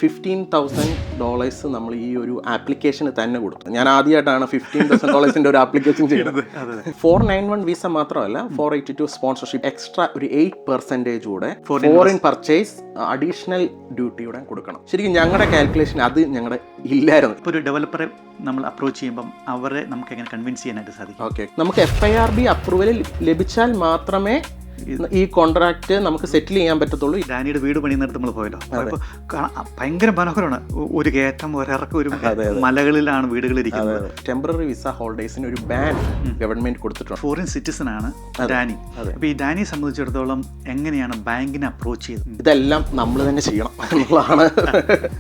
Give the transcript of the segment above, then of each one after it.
$15,000 നമ്മൾ ഈ ഒരു ആപ്ലിക്കേഷന് തന്നെ കൊടുത്തു. ഞാൻ ആദ്യമായിട്ടാണ് $15,000 ഒരു ആപ്ലിക്കേഷൻ ചെയ്യുന്നത്. 491 വിസ മാത്രമല്ല, 482 സ്പോൺസർഷിപ്പ്, എക്സ്ട്രാ ഒരു 8% കൂടെ ഫോറിൻ പർച്ചേസ് അഡീഷണൽ ഡ്യൂട്ടിയുടെ കൊടുക്കണം. ശരിക്കും ഞങ്ങളുടെ കാൽക്കുലേഷൻ അത് ഞങ്ങളുടെ ഇല്ലായിരുന്നു. ഇപ്പോൾ ഒരു ഡെവലപ്പറെ നമ്മൾ അപ്രോച്ച് ചെയ്യുമ്പം അവരെ നമുക്ക് എങ്ങനെ കൺവിൻസ് ചെയ്യാനായിട്ട് സാധിക്കും? ഓക്കെ, നമുക്ക് FIRB അപ്രൂവൽ ലഭിച്ചാൽ മാത്രമേ ഈ കോൺട്രാക്ട് നമുക്ക് സെറ്റിൽ ചെയ്യാൻ പറ്റത്തുള്ളൂ. ഡാനിയുടെ വീട് പണിയുന്നിടത്ത് നമ്മൾ പോയല്ലോ, അപ്പോൾ ഭയങ്കര മനോഹരമാണ്. ഒരു കയറ്റം ഒരിറക്കം, ഒരു മലകളിലാണ് വീടുകൾ ഇരിക്കുന്നത്. ടെമ്പററി വിസ ഹോൾഡേഴ്സിന് ഒരു ബാൻ ഗവൺമെന്റ് കൊടുത്തിട്ടുണ്ട്. ഫോറിൻ സിറ്റിസൺ ആണ് ഡാനി. അപ്പോൾ ഈ ഡാനിയെ സംബന്ധിച്ചിടത്തോളം എങ്ങനെയാണ് ബാങ്കിനെ അപ്രോച്ച് ചെയ്തത്? ഇതെല്ലാം നമ്മൾ തന്നെ ചെയ്യണം എന്നുള്ളതാണ്.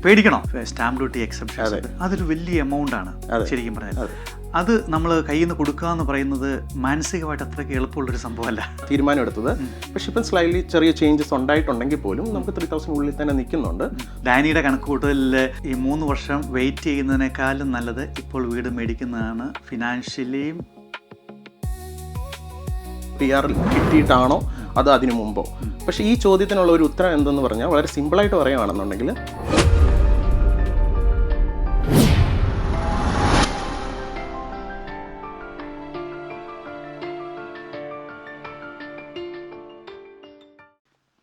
പേടിക്കണം. സ്റ്റാമ്പ് ഡ്യൂട്ടി എക്സെപ്ഷൻ അതൊരു വലിയ എമൗണ്ട് ആണ് ശരിക്കും പറഞ്ഞാൽ. അത് നമ്മൾ കയ്യിൽ നിന്ന് കൊടുക്കുക എന്ന് പറയുന്നത് മാനസികമായിട്ട് അത്രയ്ക്ക് എളുപ്പമുള്ളൊരു സംഭവമല്ല. തീരുമാനം എടുത്തത്. പക്ഷെ ഇപ്പം സ്ലൈറ്റ്ലി ചെറിയ ചേഞ്ചസ് ഉണ്ടായിട്ടുണ്ടെങ്കിൽ പോലും നമുക്ക് 3,000 ഉള്ളിൽ തന്നെ നിൽക്കുന്നുണ്ട്. ഡാനിയുടെ കണക്കുകൂട്ടലിൽ ഈ 3 വർഷം വെയിറ്റ് ചെയ്യുന്നതിനേക്കാളും നല്ലത് ഇപ്പോൾ വീട് മേടിക്കുന്നതാണ്. ഫിനാൻഷ്യലിയും PR കിട്ടിയിട്ടാണോ അത് അതിനു മുമ്പോ? പക്ഷേ ഈ ചോദ്യത്തിനുള്ള ഒരു ഉത്തരം എന്തെന്ന് പറഞ്ഞാൽ വളരെ സിമ്പിളായിട്ട് പറയുകയാണെന്നുണ്ടെങ്കിൽ,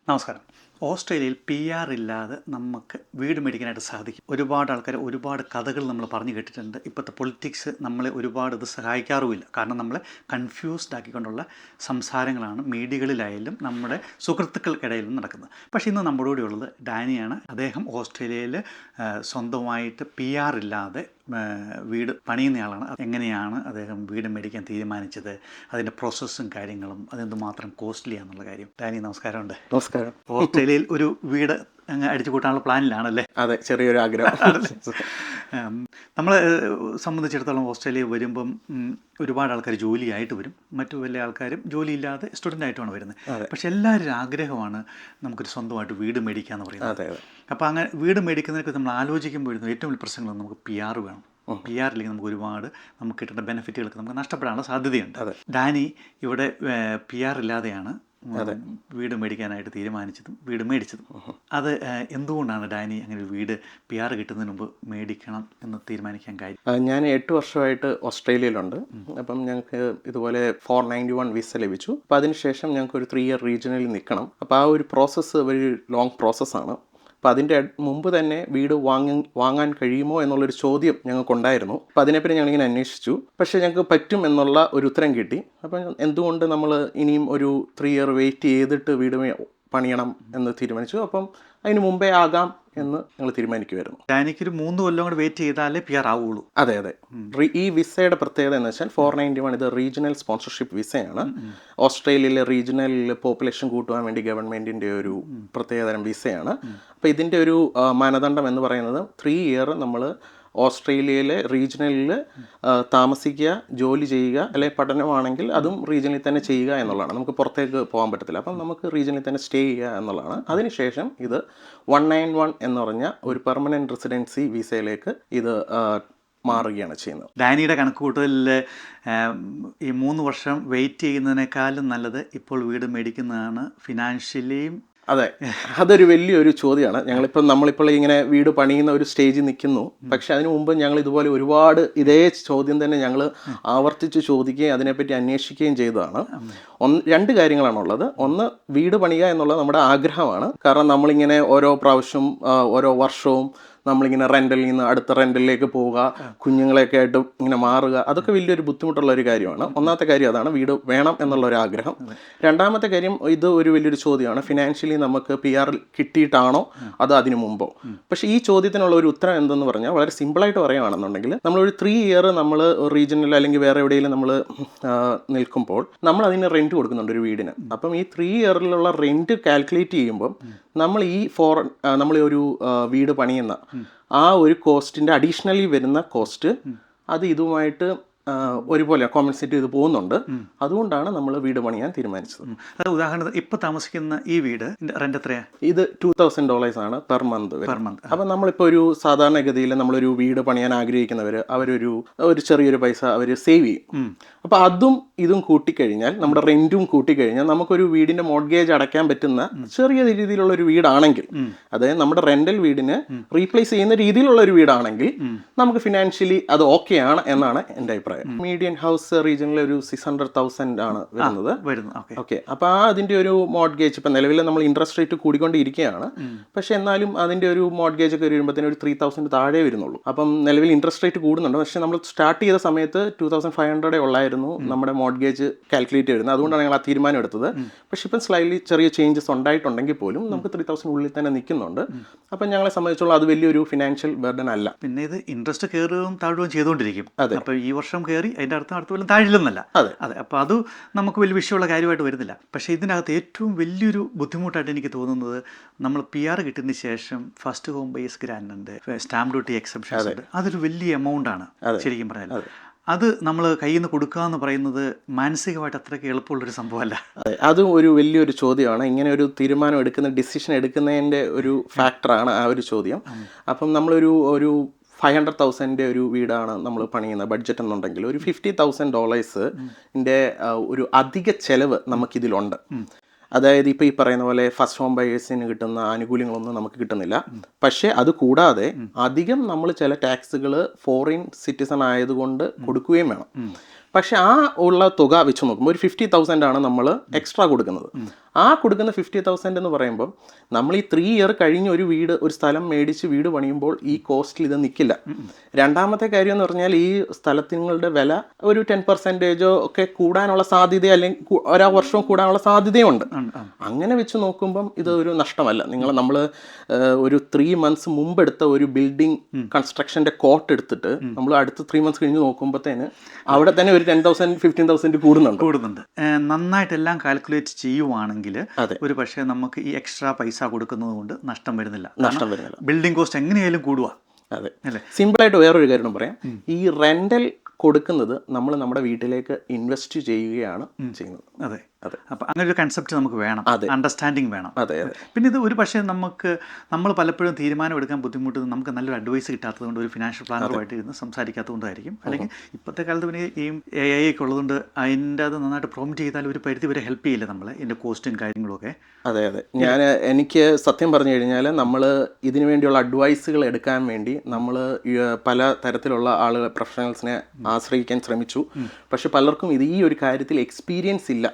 നമസ്കാരം. ഓസ്ട്രേലിയയിൽ PR ഇല്ലാതെ നമുക്ക് വീട് മേടിക്കാനായിട്ട് സാധിക്കും. ഒരുപാട് ആൾക്കാർ ഒരുപാട് കഥകൾ നമ്മൾ പറഞ്ഞു കേട്ടിട്ടുണ്ട്. ഇപ്പോഴത്തെ പൊളിറ്റിക്സ് നമ്മളെ ഒരുപാട് ഇത് സഹായിക്കാറുമില്ല. കാരണം നമ്മളെ കൺഫ്യൂസ്ഡ് ആക്കിക്കൊണ്ടുള്ള സംസാരങ്ങളാണ് മീഡിയകളിലായാലും നമ്മുടെ സുഹൃത്തുക്കൾക്കിടയിലും നടക്കുന്നത്. പക്ഷേ ഇന്ന് നമ്മുടെ കൂടെ ഉള്ളത് ഡാനിയാണ്. അദ്ദേഹം ഓസ്ട്രേലിയയിൽ സ്വന്തമായിട്ട് PR ഇല്ലാതെ വീട് പണിയുന്നയാളാണ്. എങ്ങനെയാണ് അദ്ദേഹം വീട് മേടിക്കാൻ തീരുമാനിച്ചത്, അതിൻ്റെ പ്രോസസ്സും കാര്യങ്ങളും, അതെന്തുമാത്രം കോസ്റ്റ്ലി ആണെന്നുള്ള കാര്യം. ഡാനി നമസ്കാരമുണ്ട്. നമസ്കാരം. ഓസ്ട്രേലിയയിൽ ഒരു വീട് അങ്ങ് അടിച്ചു കൂട്ടാനുള്ള പ്ലാനിലാണല്ലേ? അതെ, ചെറിയൊരു ആഗ്രഹം. നമ്മളെ സംബന്ധിച്ചിടത്തോളം ഓസ്ട്രേലിയ വരുമ്പം ഒരുപാട് ആൾക്കാർ ജോലിയായിട്ട് വരും, മറ്റു വലിയ ആൾക്കാരും ജോലിയില്ലാതെ സ്റ്റുഡൻ്റായിട്ടുമാണ് വരുന്നത്. പക്ഷെ എല്ലാവരും ആഗ്രഹമാണ് നമുക്കൊരു സ്വന്തമായിട്ട് വീട് മേടിക്കാന്ന് പറയുന്നത്. അപ്പോൾ അങ്ങനെ വീട് മേടിക്കുന്നതിനൊക്കെ നമ്മൾ ആലോചിക്കുമ്പോൾ ഏറ്റവും വലിയ പ്രശ്നങ്ങൾ നമുക്ക് PR വേണം. PR ഇല്ലെങ്കിൽ നമുക്ക് ഒരുപാട് നമുക്ക് കിട്ടുന്ന ബെനിഫിറ്റുകളൊക്കെ നമുക്ക് നഷ്ടപ്പെടാനുള്ള സാധ്യതയുണ്ട്. ഡാനി ഇവിടെ PR ഇല്ലാതെയാണ് വീട് മേടിക്കാനായിട്ട് തീരുമാനിച്ചതും വീട് മേടിച്ചതും. അത് എന്തുകൊണ്ടാണ് ഡാനി അങ്ങനെ ഒരു വീട് PR കിട്ടുന്നതിന് മുമ്പ് മേടിക്കണം എന്ന് തീരുമാനിക്കാൻ കാര്യം? ഞാൻ 8 വർഷമായിട്ട് ഓസ്ട്രേലിയയിലുണ്ട്. അപ്പം ഞങ്ങൾക്ക് ഇതുപോലെ 491 വിസ ലഭിച്ചു. അപ്പോൾ അതിനുശേഷം ഞങ്ങൾക്ക് ഒരു 3 ഇയർ റീജിയനിൽ നിൽക്കണം. അപ്പോൾ ആ ഒരു പ്രോസസ്സ് ഒരു ലോങ് പ്രോസസ്സാണ്. അപ്പോൾ അതിൻ്റെ മുമ്പ് തന്നെ വീട് വാങ്ങാൻ കഴിയുമോ എന്നുള്ളൊരു ചോദ്യം ഞങ്ങൾക്കുണ്ടായിരുന്നു. അപ്പോൾ അതിനെപ്പറ്റി ഞങ്ങളിങ്ങനെ അന്വേഷിച്ചു. പക്ഷേ ഞങ്ങൾക്ക് പറ്റും എന്നുള്ള ഒരു ഉത്തരം കിട്ടി. അപ്പം എന്തുകൊണ്ട് നമ്മൾ ഇനിയും ഒരു 3 ഇയർ വെയിറ്റ് ചെയ്തിട്ട് വീട് പണിയണം എന്ന് തീരുമാനിച്ചു. അപ്പം അതിന് മുമ്പേ ആകാം എന്ന് ഞങ്ങൾ തീരുമാനിക്കുമായിരുന്നു. ഡാനിക്കൊരു 3 കൊല്ലം കൂടെ വെയിറ്റ് ചെയ്താലേ PR ആവുള്ളൂ. അതെ. ഈ വിസയുടെ പ്രത്യേകത എന്ന് വെച്ചാൽ 491 ഇത് റീജിയണൽ സ്പോൺസർഷിപ്പ് വിസയാണ്. ഓസ്ട്രേലിയയിലെ റീജിയണൽ പോപ്പുലേഷൻ കൂട്ടുവാൻ വേണ്ടി ഗവൺമെൻറ്റിൻ്റെ ഒരു പ്രത്യേകതരം വിസയാണ്. അപ്പോൾ ഇതിൻ്റെ ഒരു മാനദണ്ഡം എന്ന് പറയുന്നത് 3 ഇയർ നമ്മൾ ഓസ്ട്രേലിയയിലെ റീജിയണലിൽ താമസിക്കുക, ജോലി ചെയ്യുക, അല്ലെങ്കിൽ പഠനമാണെങ്കിൽ അതും റീജിയനിൽ തന്നെ ചെയ്യുക എന്നുള്ളതാണ്. നമുക്ക് പുറത്തേക്ക് പോകാൻ പറ്റത്തില്ല. അപ്പം നമുക്ക് റീജിയനിൽ തന്നെ സ്റ്റേ ചെയ്യുക എന്നുള്ളതാണ്. അതിനുശേഷം ഇത് 191 എന്ന് പറഞ്ഞ ഒരു പെർമനൻറ്റ് റെസിഡൻസി വിസയിലേക്ക് ഇത് മാറുകയാണ് ചെയ്യുന്നത്. ഡാനിയുടെ കണക്കുകൂട്ടലിൽ ഈ 3 വർഷം വെയിറ്റ് ചെയ്യുന്നതിനേക്കാളും നല്ലത് ഇപ്പോൾ വീട് മേടിക്കുന്നതാണ്. ഫിനാൻഷ്യലിയും അതെ, അതൊരു വലിയൊരു ചോദ്യമാണ്. നമ്മളിപ്പോൾ ഇങ്ങനെ വീട് പണിയുന്ന ഒരു സ്റ്റേജിൽ നിൽക്കുന്നു. പക്ഷെ അതിനു മുമ്പ് ഞങ്ങൾ ഇതുപോലെ ഒരുപാട് ഇതേ ചോദ്യം തന്നെ ഞങ്ങൾ ആവർത്തിച്ച് ചോദിക്കുകയും അതിനെപ്പറ്റി അന്വേഷിക്കുകയും ചെയ്തതാണ്. 2 കാര്യങ്ങളാണുള്ളത്. ഒന്ന്, വീട് പണിയുക എന്നുള്ളത് നമ്മുടെ ആഗ്രഹമാണ്. കാരണം നമ്മളിങ്ങനെ ഓരോ പ്രാവശ്യവും ഓരോ വർഷവും നമ്മളിങ്ങനെ റെൻ്റലിൽ നിന്ന് അടുത്ത റെൻ്റലിലേക്ക് പോവുക, കുഞ്ഞുങ്ങളെയൊക്കെ ആയിട്ട് ഇങ്ങനെ മാറുക, അതൊക്കെ വലിയൊരു ബുദ്ധിമുട്ടുള്ള ഒരു കാര്യമാണ്. ഒന്നാമത്തെ കാര്യം അതാണ്, വീട് വേണം എന്നുള്ളൊരു ആഗ്രഹം. രണ്ടാമത്തെ കാര്യം, ഇത് ഒരു വലിയൊരു ചോദ്യമാണ്, ഫിനാൻഷ്യലി നമുക്ക് PR കിട്ടിയിട്ടാണോ അത് അതിനു മുമ്പോ? പക്ഷേ ഈ ചോദ്യത്തിനുള്ള ഒരു ഉത്തരം എന്തെന്ന് പറഞ്ഞാൽ വളരെ സിമ്പിളായിട്ട് പറയുകയാണെന്നുണ്ടെങ്കിൽ, നമ്മളൊരു 3 ഇയർ നമ്മൾ റീജിയനിൽ അല്ലെങ്കിൽ വേറെ എവിടെയെങ്കിലും നമ്മൾ നിൽക്കുമ്പോൾ നമ്മൾ അതിന് റെൻറ്റ് കൊടുക്കുന്നുണ്ട് ഒരു വീടിന്. അപ്പം ഈ 3 ഇയറിലുള്ള റെൻറ്റ് കാൽക്കുലേറ്റ് ചെയ്യുമ്പം നമ്മൾ നമ്മൾ ഒരു വീട് പണിയുന്ന ആ ഒരു കോസ്റ്റിൻ്റെ അഡീഷണലി വരുന്ന കോസ്റ്റ് അത് ഇതുമായിട്ട് ഒരുപോലെ കോമ്പൻസേറ്റ് ചെയ്ത് പോകുന്നുണ്ട്. അതുകൊണ്ടാണ് നമ്മൾ വീട് പണിയാൻ തീരുമാനിച്ചത്. അത് ഉദാഹരണത്തിന് ഇപ്പോൾ താമസിക്കുന്ന ഈ വീട് റെന്റ് എത്രയാണ്? ഇത് $2,000 ആണ് പെർ മന്ത്. അപ്പം നമ്മളിപ്പോൾ ഒരു സാധാരണഗതിയിൽ നമ്മളൊരു വീട് പണിയാൻ ആഗ്രഹിക്കുന്നവർ ഒരു ചെറിയൊരു പൈസ അവർ സേവ് ചെയ്യും. അപ്പോൾ അതും ഇതും കൂട്ടിക്കഴിഞ്ഞാൽ, നമ്മുടെ റെന്റും കൂട്ടിക്കഴിഞ്ഞാൽ നമുക്കൊരു വീടിന്റെ മോർഗേജ് അടയ്ക്കാൻ പറ്റുന്ന ചെറിയ രീതിയിലുള്ള ഒരു വീടാണെങ്കിൽ, അതായത് നമ്മുടെ റെന്റൽ വീടിന് റീപ്ലേസ് ചെയ്യുന്ന രീതിയിലുള്ള ഒരു വീടാണെങ്കിൽ നമുക്ക് ഫിനാൻഷ്യലി അത് ഓക്കെ ആണ് എന്നാണ് എൻ്റെ അഭിപ്രായം. മീഡിയൻ ഹൗസ് റീജിയനിൽ ഒരു 600,000 ആണ് വരുന്നത്. ഓക്കെ, അപ്പോൾ അതിന്റെ ഒരു മോർഗേജ് ഇപ്പം നിലവിൽ നമ്മൾ ഇൻട്രസ്റ്റ് റേറ്റ് കൂടിക്കൊണ്ടിരിക്കുകയാണ്. പക്ഷെ എന്നാലും അതിന്റെ ഒരു മോർഗേജ് ഒക്കെ വരുമ്പോഴത്തേനും ഒരു 3,000 താഴെ വരുന്നുള്ളൂ. അപ്പം നിലവിൽ ഇൻട്രസ്റ്റ് റേറ്റ് കൂടുന്നുണ്ട്. പക്ഷെ നമ്മൾ സ്റ്റാർട്ട് ചെയ്ത സമയത്ത് 2,500 ഉള്ളായിരുന്നു നമ്മുടെ മോർഗേജ് കാൽക്കുലേറ്റ് ചെയ്യുന്നത്. അതുകൊണ്ടാണ് ഞങ്ങൾ ആ തീരുമാനം എടുത്തത്. പക്ഷെ ഇപ്പം സ്ലൈറ്റ്ലി ചെറിയ ചേഞ്ചസ് ഉണ്ടായിട്ടുണ്ടെങ്കിൽ പോലും നമുക്ക് 3,000 ഉള്ളിൽ തന്നെ നിൽക്കുന്നുണ്ട്. അപ്പം ഞങ്ങളെ സംബന്ധിച്ചോളം അത് വലിയൊരു ഫിനാൻഷ്യൽ ബർഡൻ അല്ല. പിന്നെ ഇത് ഇൻട്രസ്റ്റ് കയറുകയും താഴുകയും ചെയ്തുകൊണ്ടിരിക്കും. അപ്പോൾ ഈ വർഷം കയറി അതിൻ്റെ അടുത്ത കൊല്ലം താഴില്ലെന്നല്ല. അതെ, അപ്പോൾ അത് നമുക്ക് വലിയ വിഷയമുള്ള കാര്യമായിട്ട് വരുന്നില്ല. പക്ഷേ ഇതിനകത്ത് ഏറ്റവും വലിയൊരു ബുദ്ധിമുട്ടായിട്ട് എനിക്ക് തോന്നുന്നത്, നമ്മൾ PR കിട്ടിയതിന് ശേഷം ഫസ്റ്റ് ഹോം ബേസ് ഗ്രാൻഡ് ഉണ്ട്, സ്റ്റാമ്പ് ഡ്യൂട്ടി എക്സെപ്ഷൻസ് ഉണ്ട്. അതൊരു വലിയ എമൗണ്ട് ആണ് ശരിക്കും പറഞ്ഞാൽ. അത് നമ്മൾ കയ്യിൽ നിന്ന് കൊടുക്കുക എന്ന് പറയുന്നത് മാനസികമായിട്ട് അത്രയ്ക്ക് എളുപ്പമുള്ളൊരു സംഭവമല്ല. അതെ, അതും ഒരു വലിയൊരു ചോദ്യമാണ്. ഇങ്ങനെ ഒരു തീരുമാനം ഡിസിഷൻ എടുക്കുന്നതിൻ്റെ ഒരു ഫാക്ടറാണ് ആ ഒരു ചോദ്യം. അപ്പം നമ്മളൊരു 500,000 ഒരു വീടാണ് നമ്മൾ പണിയുന്നത് ബഡ്ജറ്റ് എന്നുണ്ടെങ്കിൽ, ഒരു $50,000 ഒരു അധിക ചെലവ് നമുക്കിതിലുണ്ട്. അതായത് ഇപ്പോൾ ഈ പറയുന്ന പോലെ ഫസ്റ്റ് ഹോം ബയേഴ്സിന് കിട്ടുന്ന ആനുകൂല്യങ്ങളൊന്നും നമുക്ക് കിട്ടുന്നില്ല. പക്ഷേ അത് കൂടാതെ അധികം നമ്മൾ ചില ടാക്സുകൾ ഫോറിൻ സിറ്റിസൺ ആയതുകൊണ്ട് കൊടുക്കുകയും വേണം. പക്ഷെ ആ ഉള്ള തുക വെച്ച് നോക്കുമ്പോൾ ഒരു 50,000 ആണ് നമ്മൾ എക്സ്ട്രാ കൊടുക്കുന്നത്. ആ കൊടുക്കുന്ന 50,000 എന്ന് പറയുമ്പോൾ നമ്മൾ ഈ 3 ഇയർ കഴിഞ്ഞ് ഒരു സ്ഥലം മേടിച്ച് വീട് പണിയുമ്പോൾ ഈ കോസ്റ്റിൽ ഇത് നിൽക്കില്ല. രണ്ടാമത്തെ കാര്യം എന്ന് പറഞ്ഞാൽ ഈ സ്ഥലത്തിങ്ങളുടെ വില ഒരു 10% ഒക്കെ കൂടാനുള്ള സാധ്യത, അല്ലെങ്കിൽ ഓരോ വർഷവും കൂടാനുള്ള സാധ്യതയുണ്ട്. അങ്ങനെ വെച്ച് നോക്കുമ്പം ഇത് ഒരു നഷ്ടമല്ല. നമ്മൾ ഒരു 3 months മുമ്പ് എടുത്ത ഒരു ബിൽഡിംഗ് കൺസ്ട്രക്ഷൻ്റെ കോട്ട് എടുത്തിട്ട് നമ്മൾ അടുത്ത 3 months കഴിഞ്ഞ് നോക്കുമ്പോഴത്തേന് അവിടെ തന്നെ ഒരു 10,000 15,000 കൂടുന്നുണ്ട്. നന്നായിട്ട് എല്ലാം കാൽക്കുലേറ്റ് ചെയ്യുവാണെങ്കിൽ ഒരു പക്ഷേ നമുക്ക് ഈ എക്സ്ട്രാ പൈസ കൊടുക്കുന്നത് കൊണ്ട് നഷ്ടം വരുന്നില്ല. ബിൽഡിംഗ് കോസ്റ്റ് എങ്ങനെയായാലും കൂടുക. അതെ, സിമ്പിളായിട്ട് വേറൊരു കാര്യം പറയാം. ഈ റെന്റൽ കൊടുക്കുന്നത് നമ്മൾ നമ്മുടെ വീട്ടിലേക്ക് ഇൻവെസ്റ്റ് ചെയ്യുകയാണ് ചെയ്യുന്നത്. അതെ, അപ്പം അങ്ങനെ ഒരു കൺസെപ്റ്റ് നമുക്ക് വേണം, അണ്ടർസ്റ്റാൻഡിങ് വേണം. അതെ. പിന്നെ ഇത് ഒരു പക്ഷേ നമ്മൾ പലപ്പോഴും തീരുമാനം എടുക്കാൻ ബുദ്ധിമുട്ടുന്നത് നമുക്ക് നല്ലൊരു അഡ്വൈസ് കിട്ടാത്തത് കൊണ്ട്, ഒരു ഫിനാൻഷ്യൽ പ്ലാനറുമായിട്ട് ഇരുന്ന് സംസാരിക്കാത്തത് കൊണ്ടായിരിക്കും. അല്ലെങ്കിൽ ഇപ്പോഴത്തെ കാലത്ത് പിന്നെ ഈ AI ഒക്കെ ഉള്ളതുകൊണ്ട് അതിൻ്റെ അത് നന്നായിട്ട് പ്രോംപ്റ്റ് ചെയ്താൽ ഒരു പരിധി വരെ ഹെൽപ്പ് ചെയ്യില്ല നമ്മളെ, ഇതിൻ്റെ കോസ്റ്റും കാര്യങ്ങളൊക്കെ. അതെ, എനിക്ക് സത്യം പറഞ്ഞു കഴിഞ്ഞാൽ നമ്മൾ ഇതിനു വേണ്ടിയുള്ള അഡ്വൈസുകൾ എടുക്കാൻ വേണ്ടി നമ്മൾ പല തരത്തിലുള്ള ആളുകൾ പ്രൊഫഷണൽസിനെ ആശ്രയിക്കാൻ ശ്രമിച്ചു. പക്ഷെ പലർക്കും ഈ ഒരു കാര്യത്തിൽ എക്സ്പീരിയൻസ് ഇല്ല.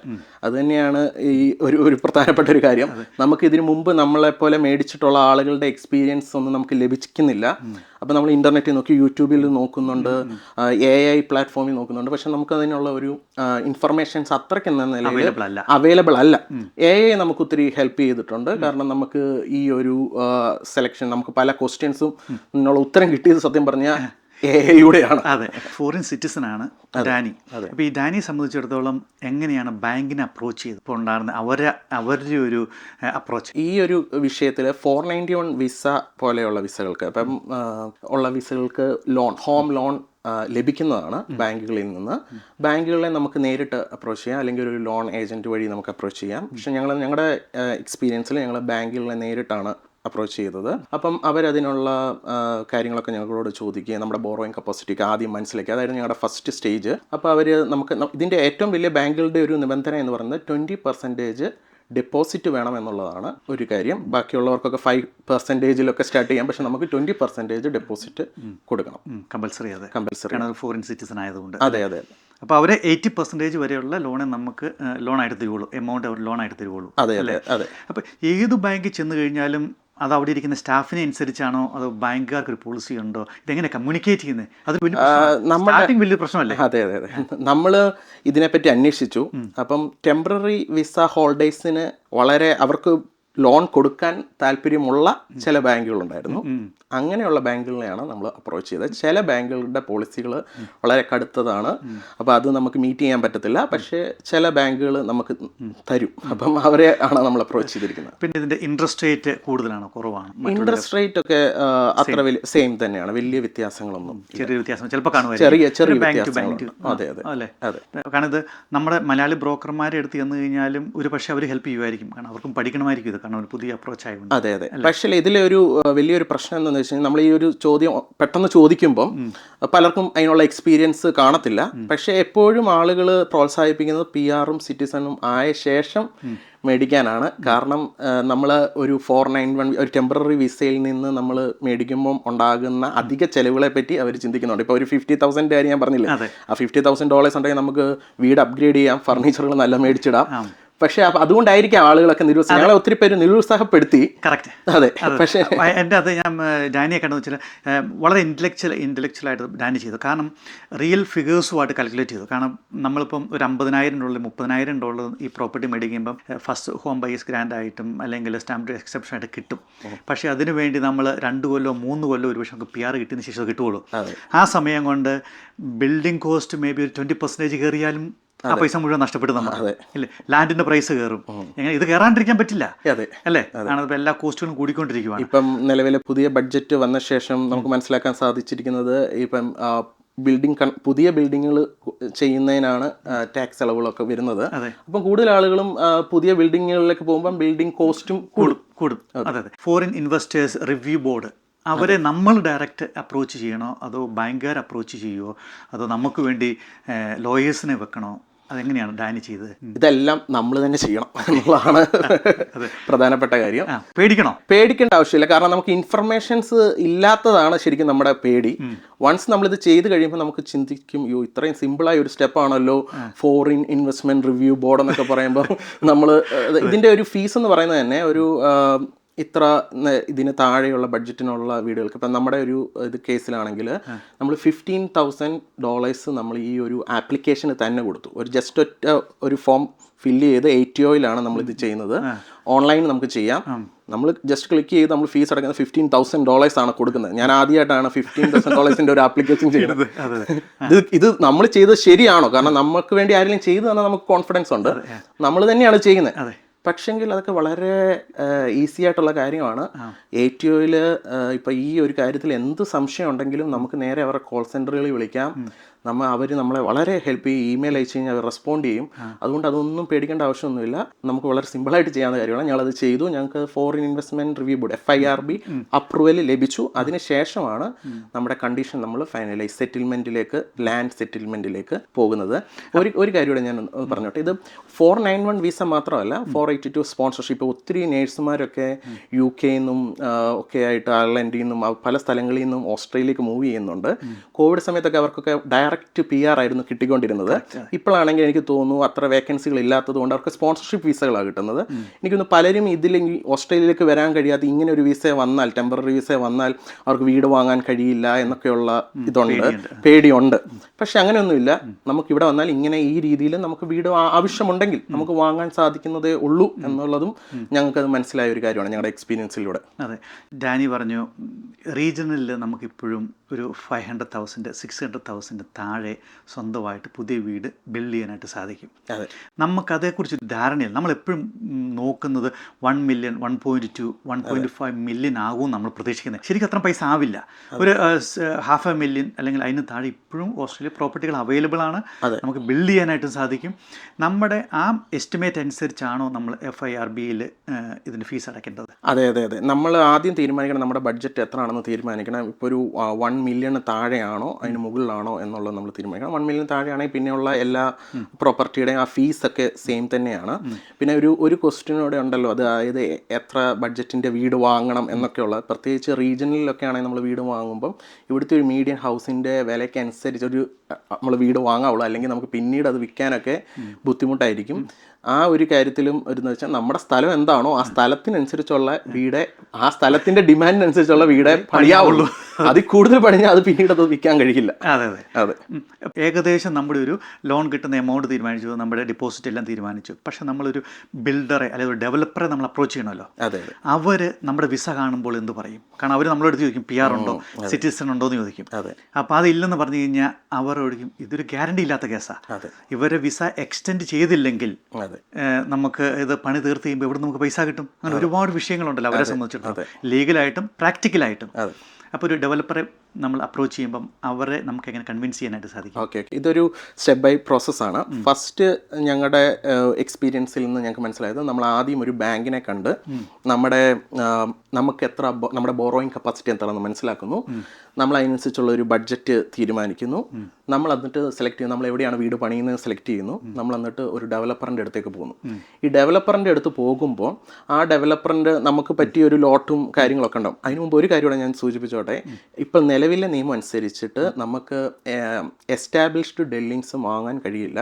അത് തന്നെയാണ് ഈ ഒരു പ്രധാനപ്പെട്ട ഒരു കാര്യം. നമുക്ക് ഇതിനു മുമ്പ് നമ്മളെപ്പോലെ മേടിച്ചിട്ടുള്ള ആളുകളുടെ എക്സ്പീരിയൻസ് ഒന്നും നമുക്ക് ലഭിക്കുന്നില്ല. അപ്പോൾ നമ്മൾ ഇൻ്റർനെറ്റിൽ നോക്കി, യൂട്യൂബിൽ നോക്കുന്നുണ്ട്, AI പ്ലാറ്റ്ഫോമിൽ നോക്കുന്നുണ്ട്. പക്ഷെ നമുക്ക് അതിനുള്ള ഒരു ഇൻഫർമേഷൻസ് അത്രയ്ക്ക് എന്ന നിലയിൽ അവൈലബിൾ അല്ല. AI നമുക്ക് ഒത്തിരി ഹെൽപ്പ് ചെയ്തിട്ടുണ്ട്. കാരണം നമുക്ക് ഈ ഒരു സെലക്ഷൻ, നമുക്ക് പല ക്വസ്റ്റ്യൻസും ഉത്തരം കിട്ടിയത് സത്യം പറഞ്ഞാൽ AI-യൂടെയാണ്. അതെ, ഫോറിൻ സിറ്റിസൺ ആണ് ഡാനി. അപ്പോൾ ഈ ഡാനിയെ സംബന്ധിച്ചിടത്തോളം എങ്ങനെയാണ് ബാങ്കിനെ അപ്രോച്ച് ചെയ്ത് ഇപ്പോൾ ഉണ്ടായിരുന്ന അവരുടെ ഒരു അപ്രോച്ച് ഈ ഒരു വിഷയത്തിൽ? 491 വിസ പോലെയുള്ള വിസകൾക്ക്, അപ്പം ഉള്ള വിസകൾക്ക് ഹോം ലോൺ ലഭിക്കുന്നതാണ് ബാങ്കുകളിൽ നിന്ന്. ബാങ്കുകളെ നമുക്ക് നേരിട്ട് അപ്രോച്ച് ചെയ്യാം, അല്ലെങ്കിൽ ഒരു ലോൺ ഏജൻറ്റ് വഴി നമുക്ക് അപ്രോച്ച് ചെയ്യാം. പക്ഷെ ഞങ്ങളുടെ എക്സ്പീരിയൻസിൽ ഞങ്ങൾ ബാങ്കുകളെ നേരിട്ടാണ് അപ്രോച്ച് ചെയ്തത്. അപ്പം അവരതിനുള്ള കാര്യങ്ങളൊക്കെ ഞങ്ങളോട് ചോദിക്കുകയും നമ്മുടെ ബോറോയിങ് കപ്പാസിറ്റിക്ക് ആദ്യം മനസ്സിലാക്കി. അതായിരുന്നു ഞങ്ങളുടെ ഫസ്റ്റ് സ്റ്റേജ്. അപ്പോൾ അവർ ഇതിൻ്റെ ഏറ്റവും വലിയ ബാങ്കുകളുടെ ഒരു നിബന്ധന എന്ന് പറയുന്നത് 20% ഡെപ്പോസിറ്റ് വേണം എന്നുള്ളതാണ് ഒരു കാര്യം. ബാക്കിയുള്ളവർക്കൊക്കെ 5%-ലൊക്കെ സ്റ്റാർട്ട് ചെയ്യാം. പക്ഷെ നമുക്ക് 20% ഡെപ്പോസിറ്റ് കൊടുക്കണം, കമ്പൽസറി. ഫോറിൻ സിറ്റിസൺ ആയതുകൊണ്ട്. അതെ. അപ്പോൾ അവരെ 80% വരെയുള്ള ലോണെ നമുക്ക് ലോണായിട്ട് തരുവുള്ളൂ, എമൗണ്ട് അവർ ലോണായിട്ട് തരുവുള്ളൂ. അതെ. അപ്പോൾ ഏത് ബാങ്കിൽ ചെന്ന് കഴിഞ്ഞാലും അത് അവിടെ ഇരിക്കുന്ന സ്റ്റാഫിനെ അനുസരിച്ചാണോ, അതോ ബാങ്കുകാർക്ക് ഒരു പോളിസി ഉണ്ടോ? ഇതെങ്ങനെ കമ്മ്യൂണിക്കേറ്റ് ചെയ്യുന്നത്? അത് വലിയ പ്രശ്നമല്ലേ? അതെ. നമ്മൾ ഇതിനെപ്പറ്റി അന്വേഷിച്ചു. അപ്പം ടെമ്പററി വിസ ഹോൾഡേഴ്സിന് അവർക്ക് ലോൺ കൊടുക്കാൻ താല്പര്യമുള്ള ചില ബാങ്കുകളുണ്ടായിരുന്നു. അങ്ങനെയുള്ള ബാങ്കുകളെയാണ് നമ്മൾ അപ്രോച്ച് ചെയ്തത്. ചില ബാങ്കുകളുടെ പോളിസികൾ വളരെ കടുത്തതാണ്, അപ്പോൾ അത് നമുക്ക് മീറ്റ് ചെയ്യാൻ പറ്റത്തില്ല. പക്ഷേ ചില ബാങ്കുകൾ നമുക്ക് തരും, അപ്പം അവരെ ആണ് നമ്മൾ അപ്രോച്ച് ചെയ്തിരിക്കുന്നത്. പിന്നെ ഇതിന്റെ ഇൻട്രസ്റ്റ് റേറ്റ് കൂടുതലാണോ കുറവാണ്? ഇൻട്രസ്റ്റ് റേറ്റ് ഒക്കെ അത്ര വലിയ സെയിം തന്നെയാണ്, വലിയ വ്യത്യാസങ്ങളൊന്നും. ചെറിയ വ്യത്യാസം ചിലപ്പോൾ ചെറിയ ബാങ്ക്. അതെ അതെ അല്ലേ? കാരണം ഇത് നമ്മുടെ മലയാളി ബ്രോക്കർമാരെ അടുത്ത് ചെന്ന് കഴിഞ്ഞാലും ഒരു പക്ഷേ അവർ ഹെൽപ്പ് ചെയ്യുമായിരിക്കും, കാരണം അവർക്കും പഠിക്കണമായിരിക്കും ഇത്, കാരണം ഒരു പുതിയ അപ്രോച്ച് ആയതുകൊണ്ട്. അതെ അതെ. പക്ഷേ ഇതിലെ ഒരു വലിയൊരു പ്രശ്നം എന്താണെന്ന് വെച്ച് കഴിഞ്ഞാൽ, നമ്മൾ ഈ ഒരു ചോദ്യം പെട്ടെന്ന് ചോദിക്കുമ്പം പലർക്കും അതിനുള്ള എക്സ്പീരിയൻസ് കാണത്തില്ല. പക്ഷേ എപ്പോഴും ആളുകൾ പ്രോത്സാഹിപ്പിക്കുന്നത് PR-ഉം സിറ്റിസണും ആയ ശേഷം മേടിക്കാനാണ്. കാരണം നമ്മൾ ഒരു 491 ഒരു ടെമ്പററി വിസയിൽ നിന്ന് നമ്മൾ മേടിക്കുമ്പം ഉണ്ടാകുന്ന അധിക ചെലവുകളെ പറ്റി അവർ ചിന്തിക്കുന്നുണ്ട്. ഇപ്പോൾ ഒരു $50,000 കാര്യം ഞാൻ പറഞ്ഞില്ലേ, ആ $50,000 ഉണ്ടെങ്കിൽ നമുക്ക് വീട് അപ്ഗ്രേഡ് ചെയ്യാം, ഫർണിച്ചറുകൾ നല്ല മേടിച്ചിടാം. പക്ഷേ അതുകൊണ്ടായിരിക്കാം ആളുകളൊക്കെ ഞങ്ങളെ ഒത്തിരി പേര് നിരുത്സാഹപ്പെടുത്തി. കറക്റ്റ്. അതെ. പക്ഷേ എൻ്റെ അത് ഞാൻ ഡാനിയെ കണ്ടെന്ന് വെച്ചാൽ വളരെ ഇൻ്റലക്ച്വലായിട്ട് ഡാനി ചെയ്തു. കാരണം റിയൽ ഫിഗേഴ്സുമായിട്ട് കാൽക്കുലേറ്റ് ചെയ്തു. കാരണം നമ്മളിപ്പം ഒരു $50,000 $30,000 ഈ പ്രോപ്പർട്ടി മേടിക്കുമ്പം ഫസ്റ്റ് ഹോം ബൈസ് ഗ്രാൻഡ് ആയിട്ടും അല്ലെങ്കിൽ സ്റ്റാമ്പ് എക്സെപ്ഷൻ ആയിട്ട് കിട്ടും. പക്ഷേ അതിനു വേണ്ടി നമ്മൾ 2 കൊല്ലോ 3 കൊല്ലോ ഒരു പക്ഷേ നമുക്ക് PR കിട്ടിയതിന് ശേഷം കിട്ടുകയുള്ളൂ. ആ സമയം കൊണ്ട് ബിൽഡിംഗ് കോസ്റ്റ് മേ ബി ഒരു 20% കയറിയാലും ആ പൈസ മുഴുവൻ നഷ്ടപ്പെടും നമുക്ക്. ഇല്ലേ? ലാൻഡിന്റെ പ്രൈസ് കയറും. എങ്ങനെ ഇത് കയറാണ്ടിരിക്കാൻ പറ്റില്ല അല്ലേ? കാരണം എല്ലാ കോസ്റ്റുകളും കൂടിക്കൊണ്ടിരിക്കുകയാണ്. ഇപ്പം നിലവിലെ പുതിയ ബഡ്ജറ്റ് വന്ന ശേഷം നമുക്ക് മനസ്സിലാക്കാൻ സാധിച്ചിരിക്കുന്നത്, ഇപ്പം പുതിയ ബിൽഡിങ്ങുകൾ ചെയ്യുന്നതിനാണ് ടാക്സ് ഇളവുകളൊക്കെ വരുന്നത്. അപ്പം കൂടുതൽ ആളുകളും പുതിയ ബിൽഡിങ്ങുകളിലേക്ക് പോകുമ്പോൾ ബിൽഡിംഗ് കോസ്റ്റും കൂടും. അതെ. ഫോറിൻ ഇൻവെസ്റ്റേഴ്സ് റിവ്യൂ ബോർഡ് അവരെ നമ്മൾ ഡയറക്റ്റ് അപ്രോച്ച് ചെയ്യണോ, അതോ ബാങ്കുകാർ അപ്രോച്ച് ചെയ്യുമോ, അതോ നമുക്ക് വേണ്ടി ലോയേഴ്സിനെ വെക്കണോ? അതെങ്ങനെയാണ് ഡാനി ചെയ്തത്? ഇതെല്ലാം നമ്മൾ തന്നെ ചെയ്യണം എന്നുള്ളതാണ് പ്രധാനപ്പെട്ട കാര്യം. പേടിക്കേണ്ട ആവശ്യമില്ല. കാരണം നമുക്ക് ഇൻഫർമേഷൻസ് ഇല്ലാത്തതാണ് ശരിക്കും നമ്മുടെ പേടി. വൺസ് നമ്മളിത് ചെയ്ത് കഴിയുമ്പോൾ നമുക്ക് ചിന്തിക്കും, ഇത്രയും സിമ്പിളായ ഒരു സ്റ്റെപ്പാണല്ലോ ഫോറിൻ ഇൻവെസ്റ്റ്മെന്റ് റിവ്യൂ ബോർഡ് എന്നൊക്കെ പറയുമ്പോൾ. നമ്മൾ ഇതിൻ്റെ ഒരു ഫീസ് എന്ന് പറയുന്നത് തന്നെ ഒരു ഇത്ര ഇതിന് താഴെയുള്ള ബഡ്ജറ്റിനുള്ള വീടുകൾക്ക്, ഇപ്പം നമ്മുടെ ഒരു ഇത് കേസിലാണെങ്കിൽ നമ്മൾ $15,000 നമ്മൾ ഈ ഒരു ആപ്ലിക്കേഷന് തന്നെ കൊടുത്തു. ജസ്റ്റ് ഒരു ഫോം ഫില്ല് ചെയ്ത് ATOയിലാണ് നമ്മളിത് ചെയ്യുന്നത്. ഓൺലൈൻ നമുക്ക് ചെയ്യാം. നമ്മൾ ജസ്റ്റ് ക്ലിക്ക് ചെയ്ത് നമ്മൾ ഫീസ് അടക്കുന്നത് $15,000 ആണ് കൊടുക്കുന്നത്. ഞാൻ ആദ്യമായിട്ടാണ് $15,000 ഒരു ആപ്ലിക്കേഷൻ ചെയ്യുന്നത്. ഇത് നമ്മൾ ചെയ്തത് ശരിയാണോ? കാരണം നമുക്ക് വേണ്ടി ആരെങ്കിലും ചെയ്തു തന്നാൽ നമുക്ക് കോൺഫിഡൻസ് ഉണ്ട്, നമ്മൾ തന്നെയാണ് ചെയ്യുന്നത്. പക്ഷെങ്കിൽ അതൊക്കെ വളരെ ഈസി ആയിട്ടുള്ള കാര്യമാണ്. ATOയിൽ ഇപ്പോൾ ഈ ഒരു കാര്യത്തിൽ എന്ത് സംശയം ഉണ്ടെങ്കിലും നമുക്ക് നേരെ അവരുടെ കോൾ സെൻ്ററുകളിൽ വിളിക്കാം. അവർ നമ്മളെ വളരെ ഹെൽപ്പ് ചെയ്യും. ഇമെയിൽ അയച്ചു കഴിഞ്ഞാൽ അവർ റെസ്പോണ്ട് ചെയ്യും. അതുകൊണ്ട് അതൊന്നും പേടിക്കേണ്ട ആവശ്യമൊന്നുമില്ല. നമുക്ക് വളരെ സിമ്പിളായിട്ട് ചെയ്യാവുന്ന കാര്യമാണ്. ഞങ്ങളത് ചെയ്തു. ഞങ്ങൾക്ക് foreign investment review board FIRB approval ലഭിച്ചു. അതിനുശേഷമാണ് നമ്മുടെ കണ്ടീഷൻ നമ്മൾ ഫൈനലൈസ് ലാൻഡ് സെറ്റിൽമെൻറ്റിലേക്ക് പോകുന്നത്. ഒരു കാര്യം കൂടെ ഞാൻ പറഞ്ഞോട്ടെ. ഇത് 491 വിസ മാത്രമല്ല, 482 സ്പോൺസർഷിപ്പ്. ഒത്തിരി നേഴ്സുമാരൊക്കെ UK നിന്നും ഒക്കെ ആയിട്ട് അയർലൻഡിൽ നിന്നും പല സ്ഥലങ്ങളിൽ നിന്നും ഓസ്ട്രേലിയയിലേക്ക് മൂവ് ചെയ്യുന്നുണ്ട്. കോവിഡ് സമയത്തൊക്കെ അവർക്കൊക്കെ ഡയറക്റ്റ് PR ആയിരുന്നു കിട്ടിക്കൊണ്ടിരുന്നത്. ഇപ്പോഴാണെങ്കിൽ എനിക്ക് തോന്നുന്നു അത്ര വേക്കൻസികൾ ഇല്ലാത്തത് കൊണ്ട് അവർക്ക് സ്പോൺസർഷിപ്പ് വിസകളാണ് കിട്ടുന്നത്. എനിക്കൊന്ന് പലരും ഇതിലെങ്കിൽ ഓസ്ട്രേലിയയിലേക്ക് വരാൻ കഴിയാത്ത ഇങ്ങനെ ഒരു വിസ വന്നാൽ, ടെമ്പററി വിസ വന്നാൽ അവർക്ക് വീട് വാങ്ങാൻ കഴിയില്ല എന്നൊക്കെയുള്ള പേടിയുണ്ട്. പക്ഷെ അങ്ങനെയൊന്നുമില്ല. നമുക്കിവിടെ വന്നാൽ ഇങ്ങനെ ഈ രീതിയിൽ നമുക്ക് വീട് ആവശ്യമുണ്ടെങ്കിൽ നമുക്ക് വാങ്ങാൻ സാധിക്കുന്നതേ ഉള്ളൂ എന്നുള്ളതും ഞങ്ങൾക്കത് മനസ്സിലായ ഒരു കാര്യമാണ് ഞങ്ങളുടെ എക്സ്പീരിയൻസിലൂടെ. അതെ, ഡാനി പറഞ്ഞു റീജിയണിൽ നമുക്കിപ്പോഴും ഒരു 500,000 600,000 താഴെ സ്വന്തമായിട്ട് പുതിയ വീട് ബിൽഡ് ചെയ്യാനായിട്ട് സാധിക്കും. അതെ, നമുക്കതേക്കുറിച്ച് ധാരണയില്ല. നമ്മളെപ്പോഴും നോക്കുന്നത് 1 മില്യൺ 1.2 1.5 മില്യൺ ആകും നമ്മൾ പ്രതീക്ഷിക്കുന്നത്. ശരിക്കും അത്ര പൈസ ആവില്ല. ഒരു 500,000 അല്ലെങ്കിൽ അതിന് താഴെ ഇപ്പോഴും ഓസ്ട്രേലിയ പ്രോപ്പർട്ടികൾ അവൈലബിൾ ആണ്. നമുക്ക് ബിൽഡ് ചെയ്യാനായിട്ട് സാധിക്കും. നമ്മുടെ ആ എസ്റ്റിമേറ്റ് അനുസരിച്ചാണോ നമ്മൾ FIRBയിൽ ഇതിൻ്റെ ഫീസ് അടയ്ക്കേണ്ടത്? അതെ അതെ അതെ. നമ്മൾ ആദ്യം തീരുമാനിക്കണം നമ്മുടെ ബഡ്ജറ്റ് എത്ര ആണെന്ന് തീരുമാനിക്കണം. ഇപ്പോൾ ഒരു 1 മില്യൺ താഴെയാണോ അതിന് മുകളിലാണോ എന്നുള്ളത് നമ്മൾ തീരുമാനിക്കണം. 1 മില്യൺ താഴെയാണെങ്കിൽ പിന്നെയുള്ള എല്ലാ പ്രോപ്പർട്ടിയുടെയും ആ ഫീസൊക്കെ സെയിം തന്നെയാണ്. പിന്നെ ഒരു ക്വസ്റ്റ്യനോടെ ഉണ്ടല്ലോ, അതായത് എത്ര ബഡ്ജറ്റിൻ്റെ വീട് വാങ്ങണം എന്നൊക്കെയുള്ള, പ്രത്യേകിച്ച് റീജിയനിലൊക്കെ ആണെങ്കിൽ നമ്മൾ വീട് വാങ്ങുമ്പം ഇവിടുത്തെ ഒരു മീഡിയം ഹൗസിൻ്റെ വിലയ്ക്ക് അനുസരിച്ച് നമ്മൾ വീട് വാങ്ങാവുള്ളൂ. അല്ലെങ്കിൽ നമുക്ക് പിന്നീട് അത് വിൽക്കാനൊക്കെ ബുദ്ധിമുട്ടായിരിക്കും. ആ ഒരു കാര്യത്തിലും എന്ന് വെച്ചാൽ നമ്മുടെ സ്ഥലം എന്താണോ ആ സ്ഥലത്തിനനുസരിച്ചുള്ള വീട്, ആ സ്ഥലത്തിൻ്റെ ഡിമാൻഡിനനുസരിച്ചുള്ള വീടേ പണിയാവുള്ളൂ. അതിൽ കൂടുതൽ പണിഞ്ഞാൽ അത് പിന്നീട് അത് വിൽക്കാൻ കഴിയില്ല. അതെ അതെ അതെ. ഏകദേശം നമ്മുടെ ഒരു ലോൺ കിട്ടുന്ന എമൗണ്ട് തീരുമാനിച്ചു, നമ്മുടെ ഡെപ്പോസിറ്റ് എല്ലാം തീരുമാനിച്ചു. പക്ഷെ നമ്മളൊരു ബിൽഡറെ അല്ലെങ്കിൽ ഒരു ഡെവലപ്പറെ നമ്മൾ അപ്രോച്ച് ചെയ്യണമല്ലോ. അതെ. അവർ നമ്മുടെ വിസ കാണുമ്പോൾ എന്ത് പറയും? കാരണം അവർ നമ്മളോട് ചോദിക്കും PR ഉണ്ടോ, സിറ്റിസൺ ഉണ്ടോ എന്ന് ചോദിക്കും. അപ്പോൾ അതില്ലെന്ന് പറഞ്ഞു കഴിഞ്ഞാൽ അവർ ചോദിക്കും ഇതൊരു ഗ്യാരണ്ടി ഇല്ലാത്ത കേസാണ്. ഇവരെ വിസ എക്സ്റ്റെൻഡ് ചെയ്തില്ലെങ്കിൽ നമുക്ക് ഇത് പണി തീർത്ത് കഴിയുമ്പോൾ ഇവിടെ നമുക്ക് പൈസ കിട്ടും. അങ്ങനെ ഒരുപാട് വിഷയങ്ങളുണ്ടല്ലോ അവരെ സംബന്ധിച്ചിടത്തോളം, ലീഗലായിട്ടും പ്രാക്ടിക്കലായിട്ടും. അപ്പോൾ ഒരു ഡെവലപ്പറെ നമ്മൾ അപ്രോച്ച് ചെയ്യുമ്പം അവരെ നമുക്ക് എങ്ങനെ കൺവിൻസ് ചെയ്യാനായിട്ട് സാധിക്കും? ഓക്കെ, ഇതൊരു സ്റ്റെപ്പ് ബൈ പ്രോസസ്സാണ്. ഫസ്റ്റ് ഞങ്ങളുടെ എക്സ്പീരിയൻസിൽ നിന്ന് ഞങ്ങൾക്ക് മനസ്സിലായത്, നമ്മൾ ആദ്യം ഒരു ബാങ്കിനെ കണ്ട് നമുക്ക് എത്ര നമ്മുടെ ബോറോയിങ് കപ്പാസിറ്റി എന്താണെന്ന് മനസ്സിലാക്കുന്നു. നമ്മൾ അതിനനുസരിച്ചുള്ള ഒരു ബഡ്ജറ്റ് തീരുമാനിക്കുന്നു. നമ്മൾ എന്നിട്ട് സെലക്ട് ചെയ്യുന്നു, നമ്മൾ എവിടെയാണ് വീട് പണിയുന്നത് സെലക്ട് ചെയ്യുന്നു. നമ്മൾ എന്നിട്ട് ഒരു ഡെവലപ്പറിൻ്റെ അടുത്തേക്ക് പോകുന്നു. ഈ ഡെവലപ്പറിൻ്റെ അടുത്ത് പോകുമ്പോൾ ആ ഡെവലപ്പറിൻ്റെ നമുക്ക് പറ്റിയ ഒരു ലോട്ടും കാര്യങ്ങളൊക്കെ ഉണ്ടാവും. അതിന് മുമ്പ് ഒരു കാര്യം ഞാൻ സൂചിപ്പിച്ചോട്ടെ. ഇപ്പോൾ നിലവിലെ നിയമം അനുസരിച്ചിട്ട് നമുക്ക് എസ്റ്റാബ്ലിഷ്ഡ് ഡെല്ലിങ്സ് വാങ്ങാൻ കഴിയില്ല.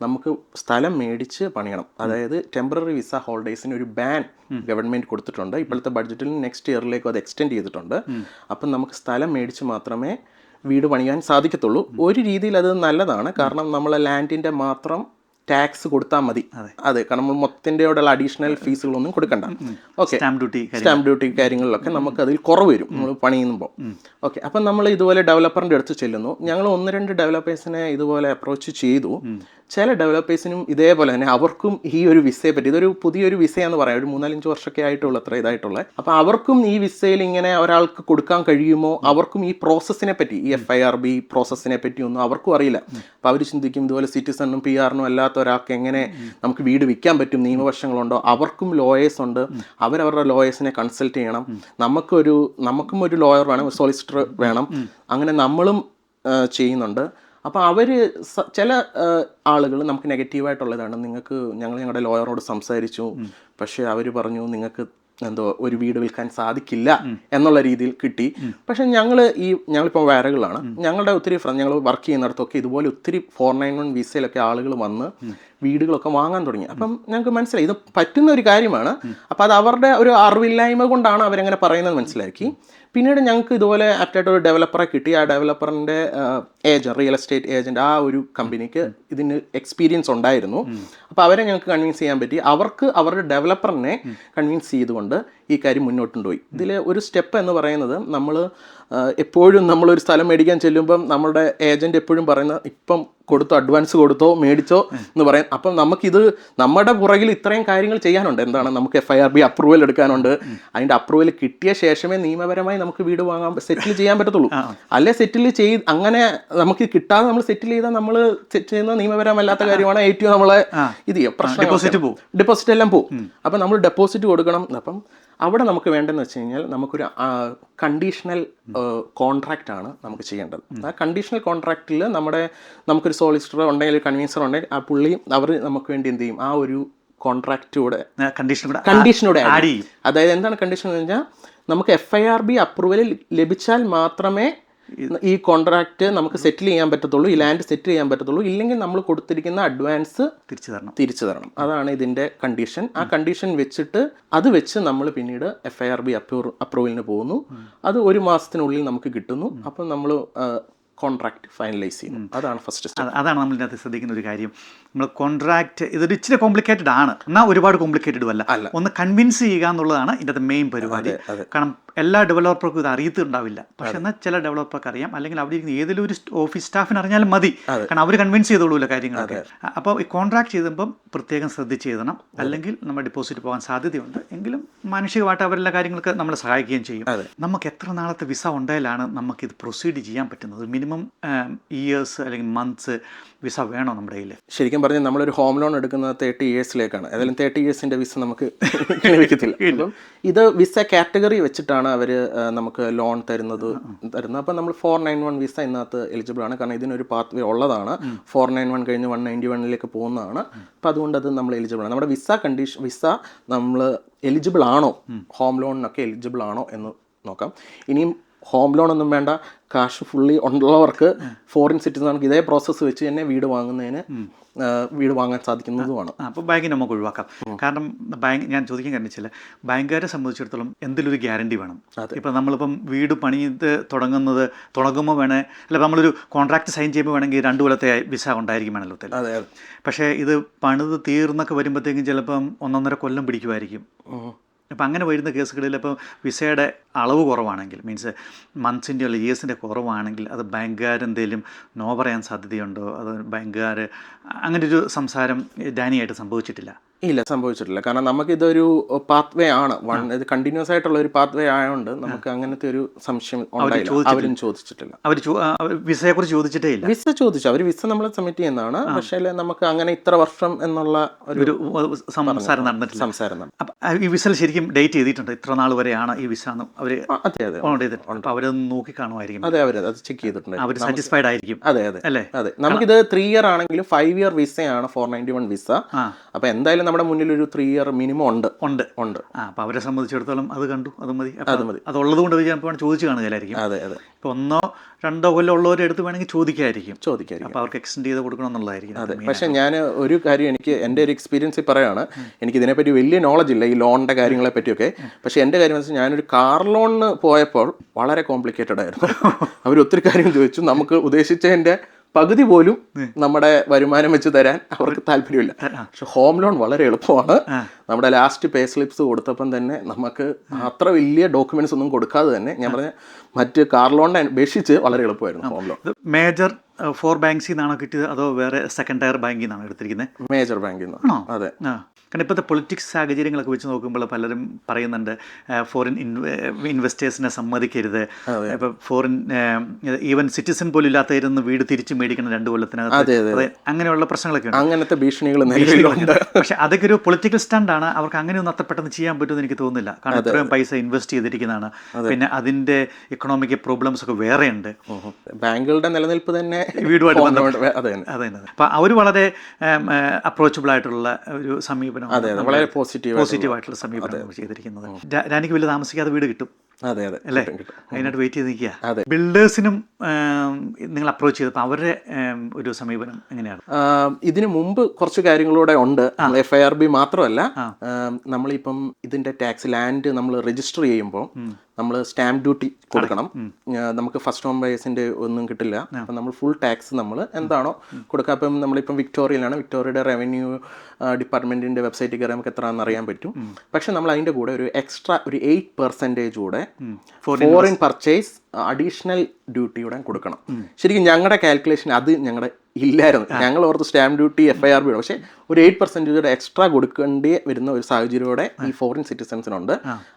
നമുക്ക് സ്ഥലം മേടിച്ച് പണിയണം. അതായത് ടെമ്പററി വിസ ഹോൾഡേഴ്സിന് ഒരു ബാൻ ഗവൺമെൻറ് കൊടുത്തിട്ടുണ്ട്. ഇപ്പോഴത്തെ ബഡ്ജറ്റിൽ നെക്സ്റ്റ് ഇയറിലേക്ക് അത് എക്സ്റ്റെൻഡ് ചെയ്തിട്ടുണ്ട്. അപ്പം നമുക്ക് സ്ഥലം മേടിച്ച് മാത്രമേ വീട് പണിയാൻ സാധിക്കത്തുള്ളൂ. ഒരു രീതിയിൽ അത് നല്ലതാണ്, കാരണം നമ്മൾ ലാൻഡിൻ്റെ മാത്രം ടാക്സ് കൊടുത്താൽ മതി. അതെ, കാരണം നമ്മൾ മൊത്തത്തിൻ്റെയോടുള്ള അഡീഷണൽ ഫീസുകളൊന്നും കൊടുക്കണ്ട. ഓക്കെ, സ്റ്റാമ്പ് ഡ്യൂട്ടി കാര്യങ്ങളിലൊക്കെ നമുക്ക് അതിൽ കുറവ് വരും നമ്മൾ പണിയുമ്പോൾ. ഓക്കെ, അപ്പം നമ്മൾ ഇതുപോലെ ഡെവലപ്പറിൻ്റെ അടുത്ത് ചെല്ലുന്നു. ഞങ്ങൾ 1-2 ഡെവലപ്പേഴ്സിനെ ഇതുപോലെ അപ്രോച്ച് ചെയ്തു. ചില ഡെവലപ്പേഴ്സിനും ഇതേപോലെ തന്നെ അവർക്കും ഈ ഒരു വിസയെ പറ്റി, ഇതൊരു പുതിയൊരു വിസയെന്ന് പറയാം, ഒരു 3-4 വർഷമൊക്കെ ആയിട്ടുള്ള അത്ര ഇതായിട്ടുള്ളത്. അപ്പോൾ അവർക്കും ഈ വിസയിൽ ഇങ്ങനെ ഒരാൾക്ക് കൊടുക്കാൻ കഴിയുമോ, അവർക്കും ഈ പ്രോസസ്സിനെ പറ്റി, ഈ FIRB പ്രോസസ്സിനെ പറ്റി ഒന്നും അവർക്കും അറിയില്ല. അപ്പോൾ അവർ ചിന്തിക്കും ഇതുപോലെ സിറ്റിസണും PR-നും അല്ലാത്ത ഒരാൾക്ക് എങ്ങനെ നമുക്ക് വീട് വിൽക്കാൻ പറ്റും, നിയമവശങ്ങളുണ്ടോ. അവർക്കും ലോയേഴ്സ് ഉണ്ട്, അവരവരുടെ ലോയേഴ്സിനെ കൺസൾട്ട് ചെയ്യണം. നമുക്കും ഒരു ലോയർ വേണം, ഒരു സോളിസിറ്റർ വേണം. അങ്ങനെ നമ്മളും ചെയ്യുന്നുണ്ട്. അപ്പോൾ ചില ആളുകൾ നമുക്ക് നെഗറ്റീവായിട്ടുള്ളതാണ്. ഞങ്ങളുടെ ലോയറോട് സംസാരിച്ചു, പക്ഷേ അവർ പറഞ്ഞു നിങ്ങൾക്ക് ഒരു വീട് വിൽക്കാൻ സാധിക്കില്ല എന്നുള്ള രീതിയിൽ കിട്ടി. പക്ഷെ ഞങ്ങളിപ്പോൾ വേറെകളാണ്, ഞങ്ങളുടെ ഒത്തിരി ഞങ്ങൾ വർക്ക് ചെയ്യുന്നിടത്തൊക്കെ ഇതുപോലെ ഒത്തിരി 491 വിസയിലൊക്കെ ആളുകൾ വന്ന് വീടുകളൊക്കെ വാങ്ങാൻ തുടങ്ങി. അപ്പം ഞങ്ങൾക്ക് മനസ്സിലായി ഇത് പറ്റുന്ന ഒരു കാര്യമാണ്. അപ്പം അത് അവരുടെ ഒരു അറിവില്ലായ്മ കൊണ്ടാണ് അവരങ്ങനെ പറയുന്നത് മനസ്സിലാക്കി. പിന്നീട് ഞങ്ങൾക്ക് ഇതുപോലെ ആപ്റ്റായിട്ട് ഒരു ഡെവലപ്പറെ കിട്ടി. ആ ഡെവലപ്പറിൻ്റെ റിയൽ എസ്റ്റേറ്റ് ഏജൻറ്റ്, ആ ഒരു കമ്പനിക്ക് ഇതിന് എക്സ്പീരിയൻസ് ഉണ്ടായിരുന്നു. അപ്പോൾ അവരെ ഞങ്ങൾക്ക് കൺവിൻസ് ചെയ്യാൻ പറ്റി. അവർക്ക് അവരുടെ ഡെവലപ്പറിനെ കൺവിൻസ് ചെയ്തുകൊണ്ട് ഈ കാര്യം മുന്നോട്ടുപോയി. ഇതിൽ ഒരു സ്റ്റെപ്പ് എന്ന് പറയുന്നത്, എപ്പോഴും നമ്മളൊരു സ്ഥലം മേടിക്കാൻ ചെല്ലുമ്പം നമ്മുടെ ഏജൻറ്റ് എപ്പോഴും പറയുന്നത് ഇപ്പം അഡ്വാൻസ് കൊടുത്തോ മേടിച്ചോ എന്ന് പറയും. അപ്പം നമ്മുടെ പുറകിൽ ഇത്രയും കാര്യങ്ങൾ ചെയ്യാനുണ്ട്. എന്താണ്, നമുക്ക് FIRB അപ്രൂവൽ എടുക്കാനുണ്ട്. അതിൻ്റെ അപ്രൂവൽ കിട്ടിയ ശേഷമേ നിയമപരമായി നമുക്ക് വീട് സെറ്റിൽ ചെയ്യാൻ പറ്റത്തുള്ളൂ. അല്ലെ അങ്ങനെ നമുക്ക് കിട്ടാതെ നമ്മൾ സെറ്റിൽ ചെയ്താൽ നമ്മൾ ചെയ്യുന്ന നിയമപരമല്ലാത്ത കാര്യമാണ്. ഏറ്റവും നമ്മളെ ഡെപ്പോസിറ്റ് എല്ലാം പോകും. അപ്പം നമ്മൾ ഡെപ്പോസിറ്റ് കൊടുക്കണം. അപ്പം അവിടെ നമുക്ക് വേണ്ടതെന്ന് വെച്ച് കഴിഞ്ഞാൽ നമുക്കൊരു കണ്ടീഷണൽ കോൺട്രാക്റ്റ് ആണ് നമുക്ക് ചെയ്യേണ്ടത്. ആ കണ്ടീഷണൽ കോൺട്രാക്റ്റിൽ നമുക്കൊരു സോളിസിറ്റർ ഉണ്ടെങ്കിൽ, ഒരു കൺവീൻസർ ഉണ്ടെങ്കിൽ, അവർ നമുക്ക് വേണ്ടി എന്ത് ചെയ്യും, ആ ഒരു കണ്ടീഷനോടെ ആഡ് ചെയ്യും. അതായത് എന്താണ് കണ്ടീഷൻ എന്ന് വെച്ചാൽ, നമുക്ക് FIRB അപ്രൂവൽ ലഭിച്ചാൽ മാത്രമേ ഈ കോൺട്രാക്റ്റ് നമുക്ക് സെറ്റിൽ ചെയ്യാൻ പറ്റത്തുള്ളൂ, ഈ ലാൻഡ് സെറ്റിൽ ചെയ്യാൻ പറ്റത്തുള്ളൂ. ഇല്ലെങ്കിൽ നമ്മൾ കൊടുത്തിരിക്കുന്ന അഡ്വാൻസ് തിരിച്ചു തരണം. അതാണ് ഇതിൻ്റെ കണ്ടീഷൻ. ആ കണ്ടീഷൻ വെച്ച് നമ്മൾ പിന്നീട് FIRB അപ്രൂവലിന് പോകുന്നു. അത് 1 മാസത്തിനുള്ളിൽ നമുക്ക് കിട്ടുന്നു. അപ്പം നമ്മൾ കോൺട്രാക്ട് ഫൈനലൈസ് ചെയ്യുന്നു. അതാണ് ഫസ്റ്റ് സ്റ്റെപ്പ്. അതാണ് നമ്മൾ ഇതിനകത്ത് ശ്രദ്ധിക്കുന്ന ഒരു കാര്യം. നമ്മൾ കോൺട്രാക്ട് ഇതൊരു ഇച്ചിരി കോംപ്ലിക്കേറ്റഡ് ആണ്, എന്നാൽ ഒരുപാട് കോംപ്ലിക്കേറ്റഡും അല്ല. ഒന്ന് കൺവിൻസ് ചെയ്യുക എന്നുള്ളതാണ് ഇതിൻ്റെ മെയിൻ പരിപാടി. കാരണം എല്ലാ ഡെവലപ്പർക്കും ഇത് അറിയത്തുണ്ടാവില്ല. പക്ഷെ എന്നാൽ ചില ഡെവലപ്പർക്ക് അറിയാം, അല്ലെങ്കിൽ അവിടെ ഇരിക്കുന്ന ഏതെങ്കിലും ഒരു ഓഫീസ് സ്റ്റാഫിന് അറിഞ്ഞാലും മതി. കാരണം അവർ കൺവിൻസ് ചെയ്തോളൂല്ലോ കാര്യങ്ങളൊക്കെ. അപ്പോൾ ഈ കോൺട്രാക്ട് ചെയ്തപ്പം പ്രത്യേകം ശ്രദ്ധിച്ച് ചെയ്യണം, അല്ലെങ്കിൽ നമ്മൾ ഡെപ്പോസിറ്റ് പോകാൻ സാധ്യതയുണ്ട്. എങ്കിലും മാനുഷികമായിട്ട് അവരെല്ലാ കാര്യങ്ങൾക്ക് നമ്മളെ സഹായിക്കുകയും ചെയ്യും. നമുക്ക് എത്ര നാളത്തെ വിസ ഉണ്ടായാലാണ് നമുക്കിത് പ്രൊസീഡ് ചെയ്യാൻ പറ്റുന്നത്? മിനിമം ഇയേഴ്സ് അല്ലെങ്കിൽ മന്ത്സ് വിസ വേണോ നമ്മുടെ കയ്യിൽ? ശരിക്കും പറഞ്ഞാൽ നമ്മളൊരു ഹോം ലോൺ എടുക്കുന്നത് 30 ഇയേഴ്സിലേക്കാണ്. ഏതായാലും 30 ഇയേഴ്സിൻ്റെ വിസ നമുക്ക് ലഭിക്കത്തില്ല. അപ്പം ഇത് വിസ കാറ്റഗറി വെച്ചിട്ടാണ് അവർ നമുക്ക് ലോൺ തരുന്നത്. അപ്പം നമ്മൾ 491 വിസ ഇതിനകത്ത് എലിജിബിൾ ആണ്. കാരണം ഇതിനൊരു പാത്ത് വേ ഉള്ളതാണ്. 491 കഴിഞ്ഞ് 191 പോകുന്നതാണ്. അപ്പം അതുകൊണ്ട് അത് നമ്മൾ എലിജിബിൾ ആണ്. നമ്മുടെ വിസ നമ്മൾ എലിജിബിൾ ആണോ, ഹോം ലോണിനൊക്കെ എലിജിബിൾ ആണോ എന്ന് നോക്കാം. ഇനിയും ഹോം ലോൺ ഒന്നും വേണ്ട, കാശ് ഫുള്ളി ഉള്ളവർക്ക് ഫോറിൻ സിറ്റിസണർക്ക് ഇതേ പ്രോസസ്സ് വെച്ച് തന്നെ വീട് വാങ്ങാൻ സാധിക്കുന്നതുമാണ്. അപ്പോൾ ബാങ്കിന് നമുക്ക് ഒഴിവാക്കാം. കാരണം ഞാൻ ചോദിക്കാൻ കാരണിച്ചില്ല, ബാങ്കുകാരെ സംബന്ധിച്ചിടത്തോളം എന്തെങ്കിലും ഒരു ഗ്യാരണ്ടി വേണം. ഇപ്പം നമ്മളിപ്പം വീട് പണിത് തുടങ്ങുമ്പോൾ നമ്മളൊരു കോൺട്രാക്ട് സൈൻ ചെയ്യുമ്പോൾ വേണമെങ്കിൽ 2 കൊല്ലത്തെ വിസ ഉണ്ടായിരിക്കും വേണമല്ലോ. അതെ. പക്ഷേ ഇത് പണിത് തീർന്നൊക്കെ വരുമ്പോഴത്തേക്കും ചിലപ്പം 1.5 കൊല്ലം പിടിക്കുമായിരിക്കും. അപ്പം അങ്ങനെ വരുന്ന കേസുകളിൽ ഇപ്പോൾ വിസയുടെ അളവ് കുറവാണെങ്കിൽ, മീൻസ് മന്ത്സിൻ്റെ അല്ല ഇയേഴ്സിൻ്റെ കുറവാണെങ്കിൽ, അത് ബാങ്കുകാരെന്തെങ്കിലും നോ പറയാൻ സാധ്യതയുണ്ടോ? അത് ബാങ്കുകാർ അങ്ങനെ ഒരു സംസാരം ഡാനിയായിട്ട് സംഭവിച്ചിട്ടില്ല? ഇല്ല, സംഭവിച്ചിട്ടില്ല. കാരണം നമുക്കിതൊരു പാത്ത് വേ ആണ്, ഇത് കണ്ടിന്യൂസ് ആയിട്ടുള്ള ഒരു പാത്ത് വേ ആയതുകൊണ്ട് നമുക്ക് അങ്ങനത്തെ ഒരു സംശയം അവരും ചോദിച്ചിട്ടില്ല. അവർ വിസയെക്കുറിച്ച് ചോദിച്ചിട്ടേ ഇല്ല. വിസ ചോദിച്ചു, അവർ വിസ നമ്മൾ സബ്മിറ്റ് ചെയ്യുന്നതാണ്. പക്ഷേ നമുക്ക് അങ്ങനെ ഇത്ര വർഷം എന്നുള്ള ഒരു സംസാരം നടന്നിട്ടില്ല. സംസാരം ഈ വിസയിൽ ശരിക്കും ഡേറ്റ് ചെയ്തിട്ടുണ്ട്, ഇത്ര നാൾ വരെയാണ് ഈ വിസ എന്ന് അവർ അവരൊന്ന് നോക്കി കാണുമായിരിക്കും. അതെ, അത് ചെക്ക് ചെയ്തിട്ടുണ്ട്. അവർ സാറ്റിസ്ഫൈഡ് ആയിരിക്കും. അതെ അല്ലേ. അതെ, നമുക്കിത് 3 ഇയർ ആണെങ്കിലും 5 ഇയർ വിസയാണ് 491 വിസ. അപ്പൊ എന്തായാലും നമ്മുടെ മുന്നിൽ ഒരു 3 ഇയർ മിനിമം ഉണ്ട്. അപ്പോൾ അവരെ സംബന്ധിച്ചിടത്തോളം അത് കണ്ടു, അത് മതി. അതുള്ളത് കൊണ്ട് ചിലപ്പോൾ ചോദിച്ചു കാണുകയായിരിക്കും. അതെ. ഇപ്പോൾ 1-2 കൊല്ലം ഉള്ളവരെ അടുത്ത് വേണമെങ്കിൽ ചോദിക്കായിരിക്കും. അപ്പോൾ അവർക്ക് എക്സ്റ്റെൻഡ് ചെയ്ത് കൊടുക്കണം എന്നുള്ളതായിരിക്കും. അതെ. പക്ഷെ ഞാൻ ഒരു കാര്യം, എൻ്റെ ഒരു എക്സ്പീരിയൻസിൽ പറയാണ്, എനിക്ക് ഇതിനെപ്പറ്റി വലിയ നോളജ് ഇല്ല, ഈ ലോണിൻ്റെ കാര്യങ്ങളെ പറ്റിയൊക്കെ. പക്ഷെ എൻ്റെ കാര്യം വെച്ചാൽ ഞാനൊരു കാർ ലോണിന് പോയപ്പോൾ വളരെ കോംപ്ലിക്കേറ്റഡ് ആയിരുന്നു. അവർ ഒത്തിരി കാര്യം ചോദിച്ചു. നമുക്ക് ഉദ്ദേശിച്ചതിൻ്റെ പകുതി പോലും നമ്മുടെ വരുമാനം വെച്ച് തരാൻ അവർക്ക് താല്പര്യമില്ല. പക്ഷെ ഹോം ലോൺ വളരെ എളുപ്പമാണ്. നമ്മുടെ ലാസ്റ്റ് പേ സ്ലിപ്സ് കൊടുത്തപ്പം തന്നെ നമുക്ക് അത്ര വലിയ ഡോക്യുമെന്റ്സ് ഒന്നും കൊടുക്കാതെ തന്നെ, ഞാൻ പറഞ്ഞ മറ്റ് കാർ ലോണിനെ അപേക്ഷിച്ച് വളരെ എളുപ്പമായിരുന്നു ഹോം ലോൺ. മേജർ 4 ബാങ്ക്സിൽ നിന്നാണോ കിട്ടിയത്, അതോ വേറെ സെക്കൻഡ് ടയർ ബാങ്കിൽ നിന്നാണോ എടുത്തിരിക്കുന്നത്? മേജർ ബാങ്കിൽ നിന്ന്. അതെ. കാരണം ഇപ്പോഴത്തെ പൊളിറ്റിക്സ് സാഹചര്യങ്ങളൊക്കെ വെച്ച് നോക്കുമ്പോൾ പലരും പറയുന്നുണ്ട് ഫോറിൻ ഇൻവെസ്റ്റേഴ്സിനെ സമ്മതിക്കരുത്. ഇപ്പം ഫോറിൻ ഈവൻ സിറ്റിസൺ പോലും ഇല്ലാത്തവരൊന്ന് വീട് തിരിച്ചു മേടിക്കണം 2 കൊല്ലത്തിനകത്ത്. അങ്ങനെയുള്ള പ്രശ്നങ്ങളൊക്കെ ഉണ്ട്, അങ്ങനത്തെ ഭീഷണികളുണ്ട്. പക്ഷെ അതൊക്കെ ഒരു പൊളിറ്റിക്കൽ സ്റ്റണ്ടാണ്. അവർക്ക് അങ്ങനെയൊന്നും അത്ര പെട്ടെന്ന് ചെയ്യാൻ പറ്റുമെന്ന് എനിക്ക് തോന്നുന്നില്ല. കാരണം ഇത്രയും പൈസ ഇൻവെസ്റ്റ് ചെയ്തിരിക്കുന്നതാണ്. പിന്നെ അതിൻ്റെ ഇക്കണോമിക് പ്രോബ്ലംസ് ഒക്കെ വേറെ ഉണ്ട്. ബാങ്കുകളുടെ നിലനിൽപ്പ് തന്നെ വീടുമായിട്ട് ബന്ധപ്പെട്ട്. അതെ. അപ്പം അവർ വളരെ അപ്രോച്ചബിൾ ആയിട്ടുള്ള ഒരു സമീപനം, വളരെ പോസിറ്റീവായിട്ടുള്ള സമീപനം ചെയ്തിരിക്കുന്നത്. എനിക്ക് വലിയ താമസിക്കാതെ വീട് കിട്ടും. അല്ലേ? അതിനായിട്ട് വെയിറ്റ് ചെയ്ത് നിൽക്കുക. ബിൽഡേഴ്സിനും നിങ്ങൾ അപ്രോച്ച് ചെയ്തപ്പോൾ അവരുടെ ഒരു സമീപനം എങ്ങനെയാണ്? ഇതിനു മുമ്പ് കുറച്ച് കാര്യങ്ങളൂടെ ഉണ്ട്. FIRB മാത്രമല്ല, നമ്മളിപ്പം ഇതിന്റെ ടാക്സ് ലാൻഡ് നമ്മൾ രജിസ്റ്റർ ചെയ്യുമ്പോൾ നമ്മൾ സ്റ്റാമ്പ് ഡ്യൂട്ടി കൊടുക്കണം. നമുക്ക് ഫസ്റ്റ് ഹോം ബയേഴ്സിന്റെ ഒന്നും കിട്ടില്ല. അപ്പം നമ്മൾ ഫുൾ ടാക്സ് നമ്മൾ എന്താണോ കൊടുക്കുക. അപ്പം നമ്മളിപ്പം വിക്ടോറിയയിലാണ്, വിക്ടോറിയയുടെ റവന്യൂ ഡിപ്പാർട്ട്മെന്റിന്റെ വെബ്സൈറ്റിൽ കയറി നമുക്ക് എത്രയാണെന്ന് അറിയാൻ പറ്റും. പക്ഷെ നമ്മൾ അതിന്റെ കൂടെ ഒരു എക്സ്ട്രാ ഒരു 8% കൂടെ ഫോറിൻ പർച്ചേസ് അഡീഷണൽ ഡ്യൂട്ടിയുടെ കൊടുക്കണം. ശരിക്കും ഞങ്ങളുടെ കാൽക്കുലേഷൻ അത് ഞങ്ങളുടെ ഇല്ലായിരുന്നു. ഞങ്ങൾ ഓർത്ത് സ്റ്റാമ്പ് ഡ്യൂട്ടി FIRB, പക്ഷേ ഒരു 8% എക്സ്ട്രാ കൊടുക്കേണ്ടി വരുന്ന ഒരു സാഹചര്യമോടെ ഈ ഫോറിൻ സിറ്റിസൺസിനുണ്ട്.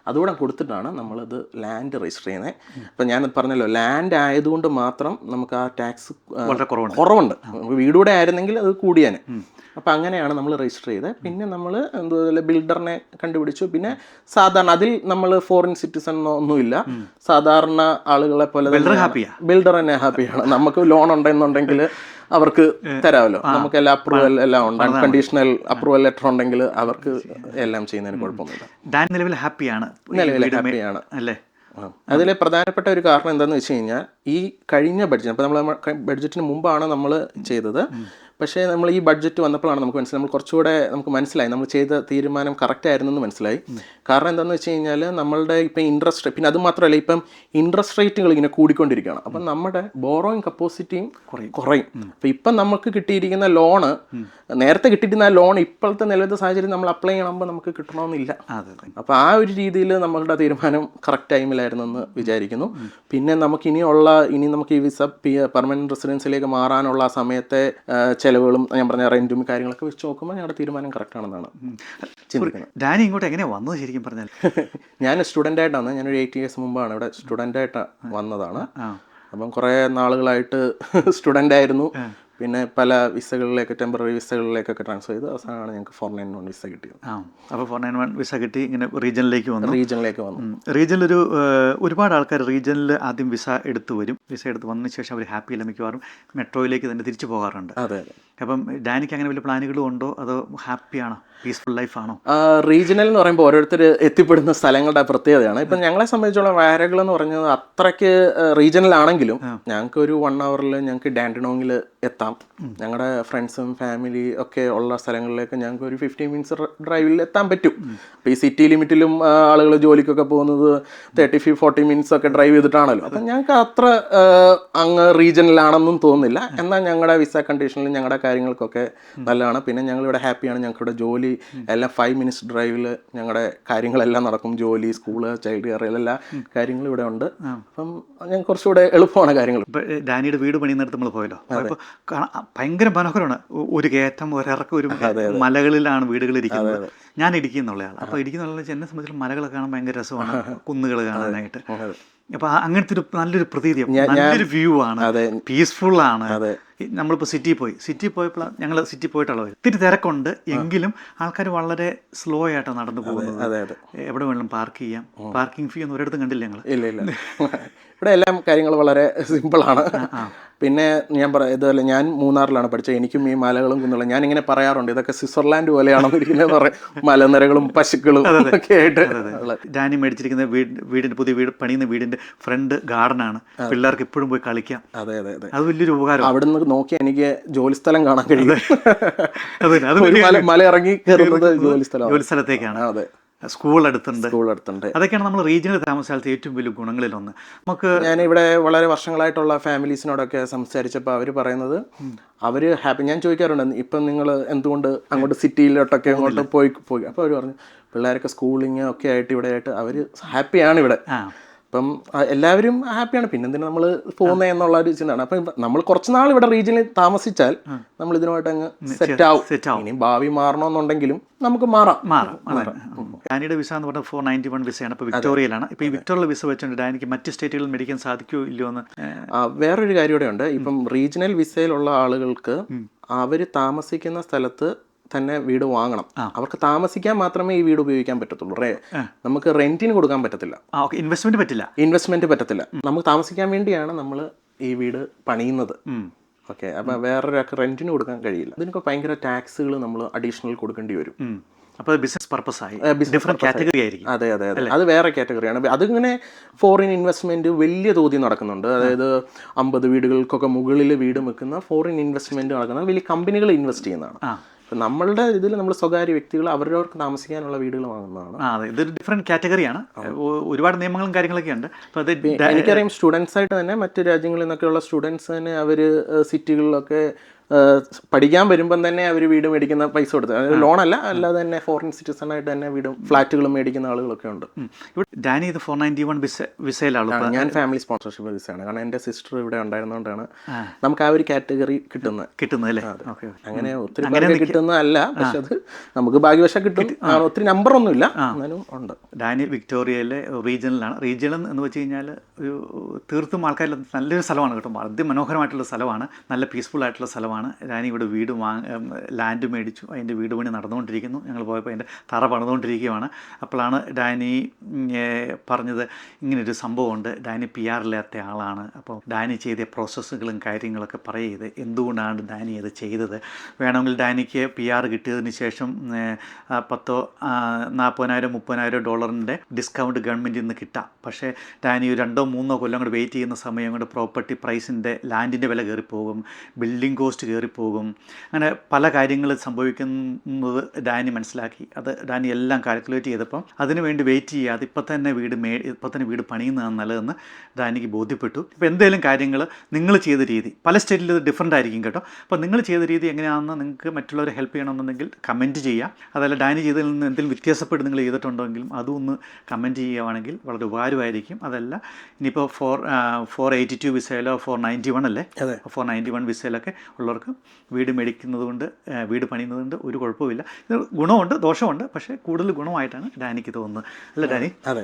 അതുകൂടെ കൊടുത്തിട്ടാണ് നമ്മളിത് ലാൻഡ് രജിസ്റ്റർ ചെയ്യുന്നത്. അപ്പം ഞാൻ പറഞ്ഞല്ലോ, ലാൻഡ് ആയതുകൊണ്ട് മാത്രം നമുക്ക് ആ ടാക്സ് കുറവുണ്ട്. വീടുകൂടെ ആയിരുന്നെങ്കിൽ അത് കൂടിയാന്. അപ്പം അങ്ങനെയാണ് നമ്മൾ രജിസ്റ്റർ ചെയ്തത്. പിന്നെ നമ്മൾ എന്തുപോലെ ബിൽഡറിനെ കണ്ടുപിടിച്ചു. പിന്നെ സാധാരണ അതിൽ നമ്മൾ ഫോറിൻ സിറ്റിസൺ ഒന്നുമില്ല, സാധാരണ ആളുകളെ പോലെ ബിൽഡർ തന്നെ ഹാപ്പിയാണ്. നമുക്ക് ലോൺ ഉണ്ടെന്നുണ്ടെങ്കിൽ അവർക്ക് തരാമല്ലോ. നമുക്ക് എല്ലാ അപ്രൂവൽ എല്ലാം ഉണ്ട്. അൺകണ്ടീഷണൽ അപ്രൂവൽ ലെറ്റർ ഉണ്ടെങ്കിൽ അവർക്ക് എല്ലാം ചെയ്യുന്നതിന് കുഴപ്പമൊന്നുമില്ല. നിലവിൽ ഹാപ്പിയാണ് അല്ലേ? അതിലെ പ്രധാനപ്പെട്ട ഒരു കാരണം എന്താണെന്ന് വെച്ച് കഴിഞ്ഞാൽ, ഈ കഴിഞ്ഞ ബഡ്ജറ്റ്, അപ്പോൾ നമ്മൾ ബഡ്ജറ്റിന് മുമ്പാണ് നമ്മൾ ചെയ്തത്. പക്ഷേ നമ്മൾ ഈ ബഡ്ജറ്റ് വന്നപ്പോഴാണ് നമുക്ക് നമ്മൾ കുറച്ചുകൂടെ നമുക്ക് മനസ്സിലായി നമ്മൾ ചെയ്ത തീരുമാനം കറക്റ്റ് ആയിരുന്നു എന്ന് മനസ്സിലായി. കാരണം എന്താണെന്ന് വെച്ച് കഴിഞ്ഞാൽ, നമ്മളുടെ ഇപ്പം ഇൻട്രസ്റ്റ്, പിന്നെ അത് മാത്രമല്ല ഇപ്പം ഇൻട്രസ്റ്റ് റേറ്റുകൾ ഇങ്ങനെ കൂടിക്കൊണ്ടിരിക്കുകയാണ്. അപ്പം നമ്മുടെ ബോറോയിങ് കപ്പാസിറ്റിയും കുറയും. അപ്പം ഇപ്പം നമുക്ക് കിട്ടിയിരിക്കുന്ന ലോണ്, നേരത്തെ കിട്ടിയിരുന്ന ലോൺ ഇപ്പോഴത്തെ നിലവിലത്തെ സാഹചര്യം നമ്മൾ അപ്ലൈ ചെയ്യണമെങ്കിൽ നമുക്ക് കിട്ടണമെന്നില്ല. അപ്പോൾ ആ ഒരു രീതിയിൽ നമ്മളുടെ തീരുമാനം കറക്റ്റ് ടൈമിലായിരുന്നെന്ന് വിചാരിക്കുന്നു. പിന്നെ നമുക്ക് ഇനി നമുക്ക് ഈ വിസ പെർമനന്റ് റെസിഡൻസിലേക്ക് മാറാനുള്ള ആ സമയത്തെ ചെലവുകളും ഞാൻ പറഞ്ഞ റെന്റും കാര്യങ്ങളൊക്കെ വെച്ച് നോക്കുമ്പോൾ ഞങ്ങളുടെ തീരുമാനം കറക്റ്റ് ആണെന്നാണ് ചിന്തിക്കുന്നത്. ഡാനി ഇങ്ങോട്ട് എങ്ങനെയാണ് വന്നത് ശരിക്കും പറഞ്ഞാൽ? ഞാൻ സ്റ്റുഡൻ്റ് ആയിട്ടാണ്, ഞാനൊരു 8 years മുമ്പാണ് ഇവിടെ സ്റ്റുഡൻ്റ് ആയിട്ട് വന്നതാണ്. അപ്പം കുറേ നാളുകളായിട്ട് സ്റ്റുഡൻ്റ് ആയിരുന്നു. പിന്നെ പല വിസകളിലേക്ക്, ടെമ്പററി വിസകളിലേക്കൊക്കെ ട്രാൻസ്ഫർ ചെയ്ത് അവസാനമാണ് ഞങ്ങൾക്ക് 491 വിസ കിട്ടിയത്. അപ്പോൾ 491 വിസ കിട്ടി, ഇങ്ങനെ റീജിയനിലേക്ക് വന്നു. റീജിയനിലൊരു ഒരുപാട് ആൾക്കാർ റീജിയനിൽ ആദ്യം വിസ എടുത്ത് വരും. വിസ എടുത്ത് വന്നതിന് ശേഷം അവർ ഹാപ്പിയില്ല, മിക്കവാറും മെട്രോയിലേക്ക് തന്നെ തിരിച്ചു പോകാറുണ്ട്. അതെ. അപ്പം ഡാനിക്ക് അങ്ങനെ വലിയ പ്ലാനുകളും ഉണ്ടോ, അതോ ഹാപ്പിയാണോ, പീസ്ഫുൾ ലൈഫാണോ? റീജിയണൽ എന്ന് പറയുമ്പോൾ ഓരോരുത്തർ എത്തിപ്പെടുന്ന സ്ഥലങ്ങളുടെ പ്രത്യേകതയാണ്. ഇപ്പം ഞങ്ങളെ സംബന്ധിച്ചോളം വയറകൾ എന്ന് പറഞ്ഞത് അത്രയ്ക്ക് റീജിയണൽ ആണെങ്കിലും ഞങ്ങൾക്ക് ഒരു 1 hourൽ ഞങ്ങൾക്ക് ഡാൻഡിനോങ്ങിൽ എത്താം. ഞങ്ങളുടെ ഫ്രണ്ട്സും ഫാമിലി ഒക്കെ ഉള്ള സ്ഥലങ്ങളിലേക്ക് ഞങ്ങൾക്ക് ഒരു 15 minutes ഡ്രൈവിൽ എത്താൻ പറ്റും. അപ്പോൾ ഈ സിറ്റി ലിമിറ്റിലും ആളുകൾ ജോലിക്കൊക്കെ പോകുന്നത് 30-40 minutes ഒക്കെ ഡ്രൈവ് ചെയ്തിട്ടാണല്ലോ. അപ്പം ഞങ്ങൾക്ക് അത്ര അങ്ങ് റീജിയണലാണെന്നും തോന്നുന്നില്ല. എന്നാൽ ഞങ്ങളുടെ വിസ കണ്ടീഷനിൽ ഞങ്ങളുടെ കാര്യങ്ങൾക്കൊക്കെ നല്ലതാണ്. പിന്നെ ഞങ്ങളിവിടെ ഹാപ്പിയാണ്. ഞങ്ങൾക്കിവിടെ ജോലി എല്ലാം 5 minutes ഡ്രൈവിൽ ഞങ്ങളുടെ കാര്യങ്ങളെല്ലാം നടക്കും. ജോലി, സ്കൂള്, ചൈൽഡ് കെയർ, എല്ലാ കാര്യങ്ങളും ഇവിടെ ഉണ്ട്. അപ്പം ഞങ്ങൾക്ക് കുറച്ചുകൂടെ എളുപ്പമാണ് കാര്യങ്ങൾ. ഇപ്പം ഡാനിയുടെ വീട് പണിയുന്നിടത്ത് നമ്മൾ പോയല്ലോ, അപ്പോൾ ഭയങ്കര മനോഹരമാണ്. ഒരു കയറ്റം, ഒരിറക്കം, ഒരു മലകളിലാണ് വീടുകൾ ഇരിക്കുന്നത്. ഞാൻ ഇടുക്കി എന്നുള്ളയാൾ. അപ്പോൾ ഇടുക്കി എന്നുള്ള എന്നെ സംബന്ധിച്ച് മലകളൊക്കെ കാണാൻ ഭയങ്കര രസമാണ്, കുന്നുകൾ കാണാനായിട്ട്. അപ്പോൾ അങ്ങനത്തെ ഒരു നല്ലൊരു പ്രതീതിയാണ്, നല്ലൊരു വ്യൂ ആണ്, പീസ്ഫുൾ ആണ്. നമ്മളിപ്പോൾ സിറ്റി പോയപ്പോൾ ഞങ്ങൾ സിറ്റി പോയിട്ടുള്ളത് ഒത്തിരി തിരക്കുണ്ട്, എങ്കിലും ആൾക്കാർ വളരെ സ്ലോ ആയിട്ടാണ് നടന്നു പോകുന്നത്. എവിടെ വേണമെങ്കിലും പാർക്ക് ചെയ്യാം. പാർക്കിംഗ് ഫീ ഒന്നും ഒരിടത്തും കണ്ടില്ല ഞങ്ങൾ. ഇല്ല ഇവിടെ എല്ലാം കാര്യങ്ങൾ വളരെ സിമ്പിളാണ്. പിന്നെ ഞാൻ ഇതുപോലെ ഞാൻ മൂന്നാറിലാണ് പഠിച്ചത്. എനിക്കും ഈ മലകളും കുന്നുകളും ഞാനിങ്ങനെ പറയാറുണ്ട്, ഇതൊക്കെ സ്വിറ്റ്സർലാൻഡ് പോലെയാണെന്ന് ഇരിക്കുന്നത് പറയും. മലനിരകളും പശുക്കളും ഒക്കെ ആയിട്ട്. ഡാനി മേടിച്ചിരിക്കുന്ന വീടിന്റെ പുതിയ പണിയുന്ന വീടിന്റെ ഫ്രണ്ട് ഗാർഡനാണ്. പിള്ളേർക്ക് എപ്പോഴും പോയി കളിക്കാം. അതെ അത് വലിയൊരു ഉപകാരം. അവിടെ നിന്ന് നോക്കി എനിക്ക് ജോലി സ്ഥലം കാണാൻ കഴിയും. മല ഇറങ്ങി കയറുന്നത് ജോലി സ്ഥലത്തേക്കാണ്. അതെ, സ്കൂൾ അടുത്തുണ്ട്. അതൊക്കെയാണ് നമ്മൾ റീജിയണൽ താമസകാലത്ത് ഏറ്റവും വലിയ ഗുണങ്ങളിലൊന്ന്. ഞാനിവിടെ വളരെ വർഷങ്ങളായിട്ടുള്ള ഫാമിലീസിനോടൊക്കെ സംസാരിച്ചപ്പോൾ അവർ പറയുന്നത് അവർ ഹാപ്പി. ഞാൻ ചോദിക്കാറുണ്ട്, ഇപ്പം നിങ്ങൾ എന്തുകൊണ്ട് അങ്ങോട്ട് സിറ്റിയിലോട്ടൊക്കെ അങ്ങോട്ട് പോയി. അപ്പോൾ അവർ പറഞ്ഞു പിള്ളേരൊക്കെ സ്കൂളിങ് ഒക്കെ ആയിട്ട് ഇവിടെ ആയിട്ട് അവർ ഹാപ്പിയാണ് ഇവിടെ. അപ്പം എല്ലാവരും ഹാപ്പിയാണ്. പിന്നെന്തിനാ നമ്മൾ പോകുന്നത് എന്നുള്ള ഒരു ചിന്തയാണ്. അപ്പം നമ്മൾ കുറച്ച് നാൾ ഇവിടെ റീജിയനിൽ താമസിച്ചാൽ നമ്മൾ ഇതിനുമായിട്ട് അങ്ങ് സെറ്റ് ആവും. ഇനി ഭാവി മാറണമെന്നുണ്ടെങ്കിലും നമുക്ക് മാറാം. ഡാനിയുടെ വിസ എന്ന് പറഞ്ഞാൽ 491 വിസയാണ്. ഇപ്പോൾ വിക്ടോറിയയിലാണ്. ഇപ്പോൾ ഈ വിക്ടോറിയൽ വിസ വെച്ചുകൊണ്ട് ഡാനിക്ക് മറ്റ് സ്റ്റേറ്റുകളിൽ മേടിക്കാൻ സാധിക്കുമോ ഇല്ലയോ എന്ന് വേറൊരു കാര്യം കൂടെ ഉണ്ട്. ഇപ്പം റീജിയണൽ വിസയിലുള്ള ആളുകൾക്ക് അവർ താമസിക്കുന്ന സ്ഥലത്ത് തന്നെ വീട് വാങ്ങണം. അവർക്ക് താമസിക്കാൻ മാത്രമേ ഈ വീട് ഉപയോഗിക്കാൻ പറ്റത്തുള്ളൂ. നമുക്ക് റെന്റിന് കൊടുക്കാൻ പറ്റത്തില്ല. ഇൻവെസ്റ്റ്മെന്റ് പറ്റത്തില്ല. നമുക്ക് താമസിക്കാൻ വേണ്ടിയാണ് നമ്മൾ ഈ വീട് പണിയുന്നത്. ഓക്കെ, അപ്പം വേറൊരാൾക്ക് റെന്റിന് കൊടുക്കാൻ കഴിയില്ല. ഇതിനൊക്കെ ഭയങ്കര ടാക്സുകൾ നമ്മൾ അഡീഷണൽ കൊടുക്കേണ്ടി വരും. അപ്പോൾ ബിസിനസ് പർപ്പസ് ആയി ഡിഫറെന്റ് കാറ്റഗറി ആയിരിക്കും. അതെ, അത് വേറെ കാറ്റഗറിയാണ്. അതിങ്ങനെ ഫോറിൻ ഇൻവെസ്റ്റ്മെന്റ് വലിയ തോതിൽ നടക്കുന്നുണ്ട്. അതായത് 50 വീടുകൾക്കൊക്കെ മുകളിൽ വീട് വെക്കുന്ന ഫോറിൻ ഇൻവെസ്റ്റ്മെന്റ് നടക്കുന്ന വലിയ കമ്പനികൾ ഇൻവെസ്റ്റ് ചെയ്യുന്നതാണ്. നമ്മളുടെ ഇതിൽ നമ്മൾ സ്വകാര്യ വ്യക്തികൾ അവരവർക്ക് താമസിക്കാനുള്ള വീടുകൾ വാങ്ങുന്നതാണ്. ഇതൊരു ഡിഫറെന്റ് കാറ്റഗറിയാണ്. ഒരുപാട് നിയമങ്ങളും കാര്യങ്ങളൊക്കെ ഉണ്ട്. എനിക്കറിയാം സ്റ്റുഡൻസ് ആയിട്ട് തന്നെ മറ്റു രാജ്യങ്ങളിൽ നിന്നൊക്കെയുള്ള സ്റ്റുഡൻസ് തന്നെ അവർ സിറ്റികളിലൊക്കെ പഠിക്കാൻ വരുമ്പം തന്നെ അവർ വീട് മേടിക്കുന്ന പൈസ കൊടുത്ത്, അതായത് ലോണല്ല, അല്ലാതെ തന്നെ ഫോറിൻ സിറ്റിസൺ ആയിട്ട് തന്നെ വീടും ഫ്ലാറ്റുകളും മേടിക്കുന്ന ആളുകളൊക്കെ ഉണ്ട്. ഡാനി ഇത് 491 വിസയിലാണ്. ഞാൻ ഫാമിലി സ്പോൺസർഷിപ്പ് വിസയാണ്. കാരണം എൻ്റെ സിസ്റ്റർ ഇവിടെ ഉണ്ടായിരുന്നതുകൊണ്ടാണ് നമുക്ക് ആ ഒരു കാറ്റഗറി കിട്ടുന്നത് അല്ലേ. അങ്ങനെ ഒത്തിരി കിട്ടുന്നതല്ല, പക്ഷെ അത് നമുക്ക് ഭാഗ്യവശം കിട്ടും. ഒത്തിരി നമ്പറൊന്നും ഇല്ല, എന്നാലും ഉണ്ട്. ഡാനി വിക്ടോറിയയിലെ റീജിയനിലാണ്. റീജിയൻ എന്ന് വെച്ച് കഴിഞ്ഞാൽ ഒരു തീർത്തും ആൾക്കാരിൽ നല്ലൊരു സ്ഥലമാണ് കേട്ടോ. അതിമനോഹരമായിട്ടുള്ള സ്ഥലമാണ്, നല്ല പീസ്ഫുൾ ആയിട്ടുള്ള സ്ഥലമാണ്. ഡാനി ഇവിടെ വീട് ലാൻഡ് മേടിച്ചു. അതിൻ്റെ വീട് പണി നടന്നുകൊണ്ടിരിക്കുന്നു. ഞങ്ങൾ പോയപ്പോൾ അതിൻ്റെ തറ പണിതുകൊണ്ടിരിക്കുകയാണ്. അപ്പോഴാണ് ഡാനി പറഞ്ഞത് ഇങ്ങനൊരു സംഭവമുണ്ട്. ഡാനി PR ഇല്ലാത്ത ആളാണ്. അപ്പോൾ ഡാനി ചെയ്ത പ്രോസസ്സുകളും കാര്യങ്ങളൊക്കെ പറയുന്നത് എന്തുകൊണ്ടാണ് ഡാനി അത് ചെയ്തത്. വേണമെങ്കിൽ ഡാനിക്ക് PR കിട്ടിയതിന് ശേഷം 10,000, 40,000, $30,000 ഡിസ്കൗണ്ട് ഗവൺമെൻറ്റിൽ നിന്ന് കിട്ടാം. പക്ഷേ ഡാനി 2-3 കൊല്ലം കൂടെ വെയിറ്റ് ചെയ്യുന്ന സമയം കൊണ്ട് പ്രോപ്പർട്ടി പ്രൈസിൻ്റെ ലാൻഡിൻ്റെ വില കയറിപ്പോകും, ബിൽഡിംഗ് കോസ്റ്റ് കയറിപ്പോകും. അങ്ങനെ പല കാര്യങ്ങൾ സംഭവിക്കുന്നത് ഡാനി മനസ്സിലാക്കി. അത് ഡാനി എല്ലാം കാൽക്കുലേറ്റ് ചെയ്തപ്പം അതിനുവേണ്ടി വെയിറ്റ് ചെയ്യാതെ ഇപ്പം തന്നെ വീട് പണിയുന്നതാണ് നല്ലതെന്ന് ഡാനിക്ക് ബോധ്യപ്പെട്ടു. ഇപ്പോൾ എന്തെങ്കിലും കാര്യങ്ങൾ നിങ്ങൾ ചെയ്ത രീതി പല സ്റ്റേറ്റിൽ ഇത് ഡിഫറൻ്റ് ആയിരിക്കും കേട്ടോ. അപ്പോൾ നിങ്ങൾ ചെയ്ത രീതി എങ്ങനെയാണെന്ന് നിങ്ങൾക്ക് മറ്റുള്ളവരെ ഹെൽപ്പ് ചെയ്യണമെന്നുണ്ടെങ്കിൽ കമൻറ്റ് ചെയ്യുക. അതല്ല ഡാനി ചെയ്തതിൽ നിന്ന് എന്തെങ്കിലും വ്യത്യാസപ്പെട്ട് നിങ്ങൾ ചെയ്തിട്ടുണ്ടെങ്കിലും അതും ഒന്ന് കമൻറ്റ് ചെയ്യുകയാണെങ്കിൽ വളരെ ഉപകാരമായിരിക്കും. അതല്ല ഇനിയിപ്പോൾ 482 വിസയിലോ 491 അല്ലേ, 491 വിസയിലൊക്കെ ഉള്ളവർക്ക് വീട് വീട് പണിയുന്നതുകൊണ്ട് ഒരു കുഴപ്പമില്ല. ഇത് ഗുണമുണ്ട് ദോഷമുണ്ട്, പക്ഷേ കൂടുതൽ ഗുണമായിട്ടാണ് ഡാനിക്ക് തോന്നുന്നത്. അല്ല ഡാനി? അതെ.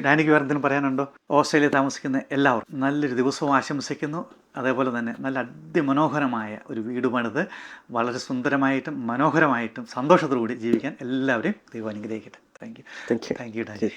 ഡാനിക്ക് വേറെ എന്തെങ്കിലും പറയാനുണ്ടോ? ഓസ്ട്രേലിയ താമസിക്കുന്ന എല്ലാവർക്കും നല്ലൊരു ദിവസവും ആശംസിക്കുന്നു. അതേപോലെ തന്നെ നല്ല അതിമനോഹരമായ ഒരു വീട് പണിത് വളരെ സുന്ദരമായിട്ടും മനോഹരമായിട്ടും സന്തോഷത്തോടുകൂടി ജീവിക്കാൻ എല്ലാവരെയും ദൈവം അനുഗ്രഹിക്കട്ടെ. Thank you Dani.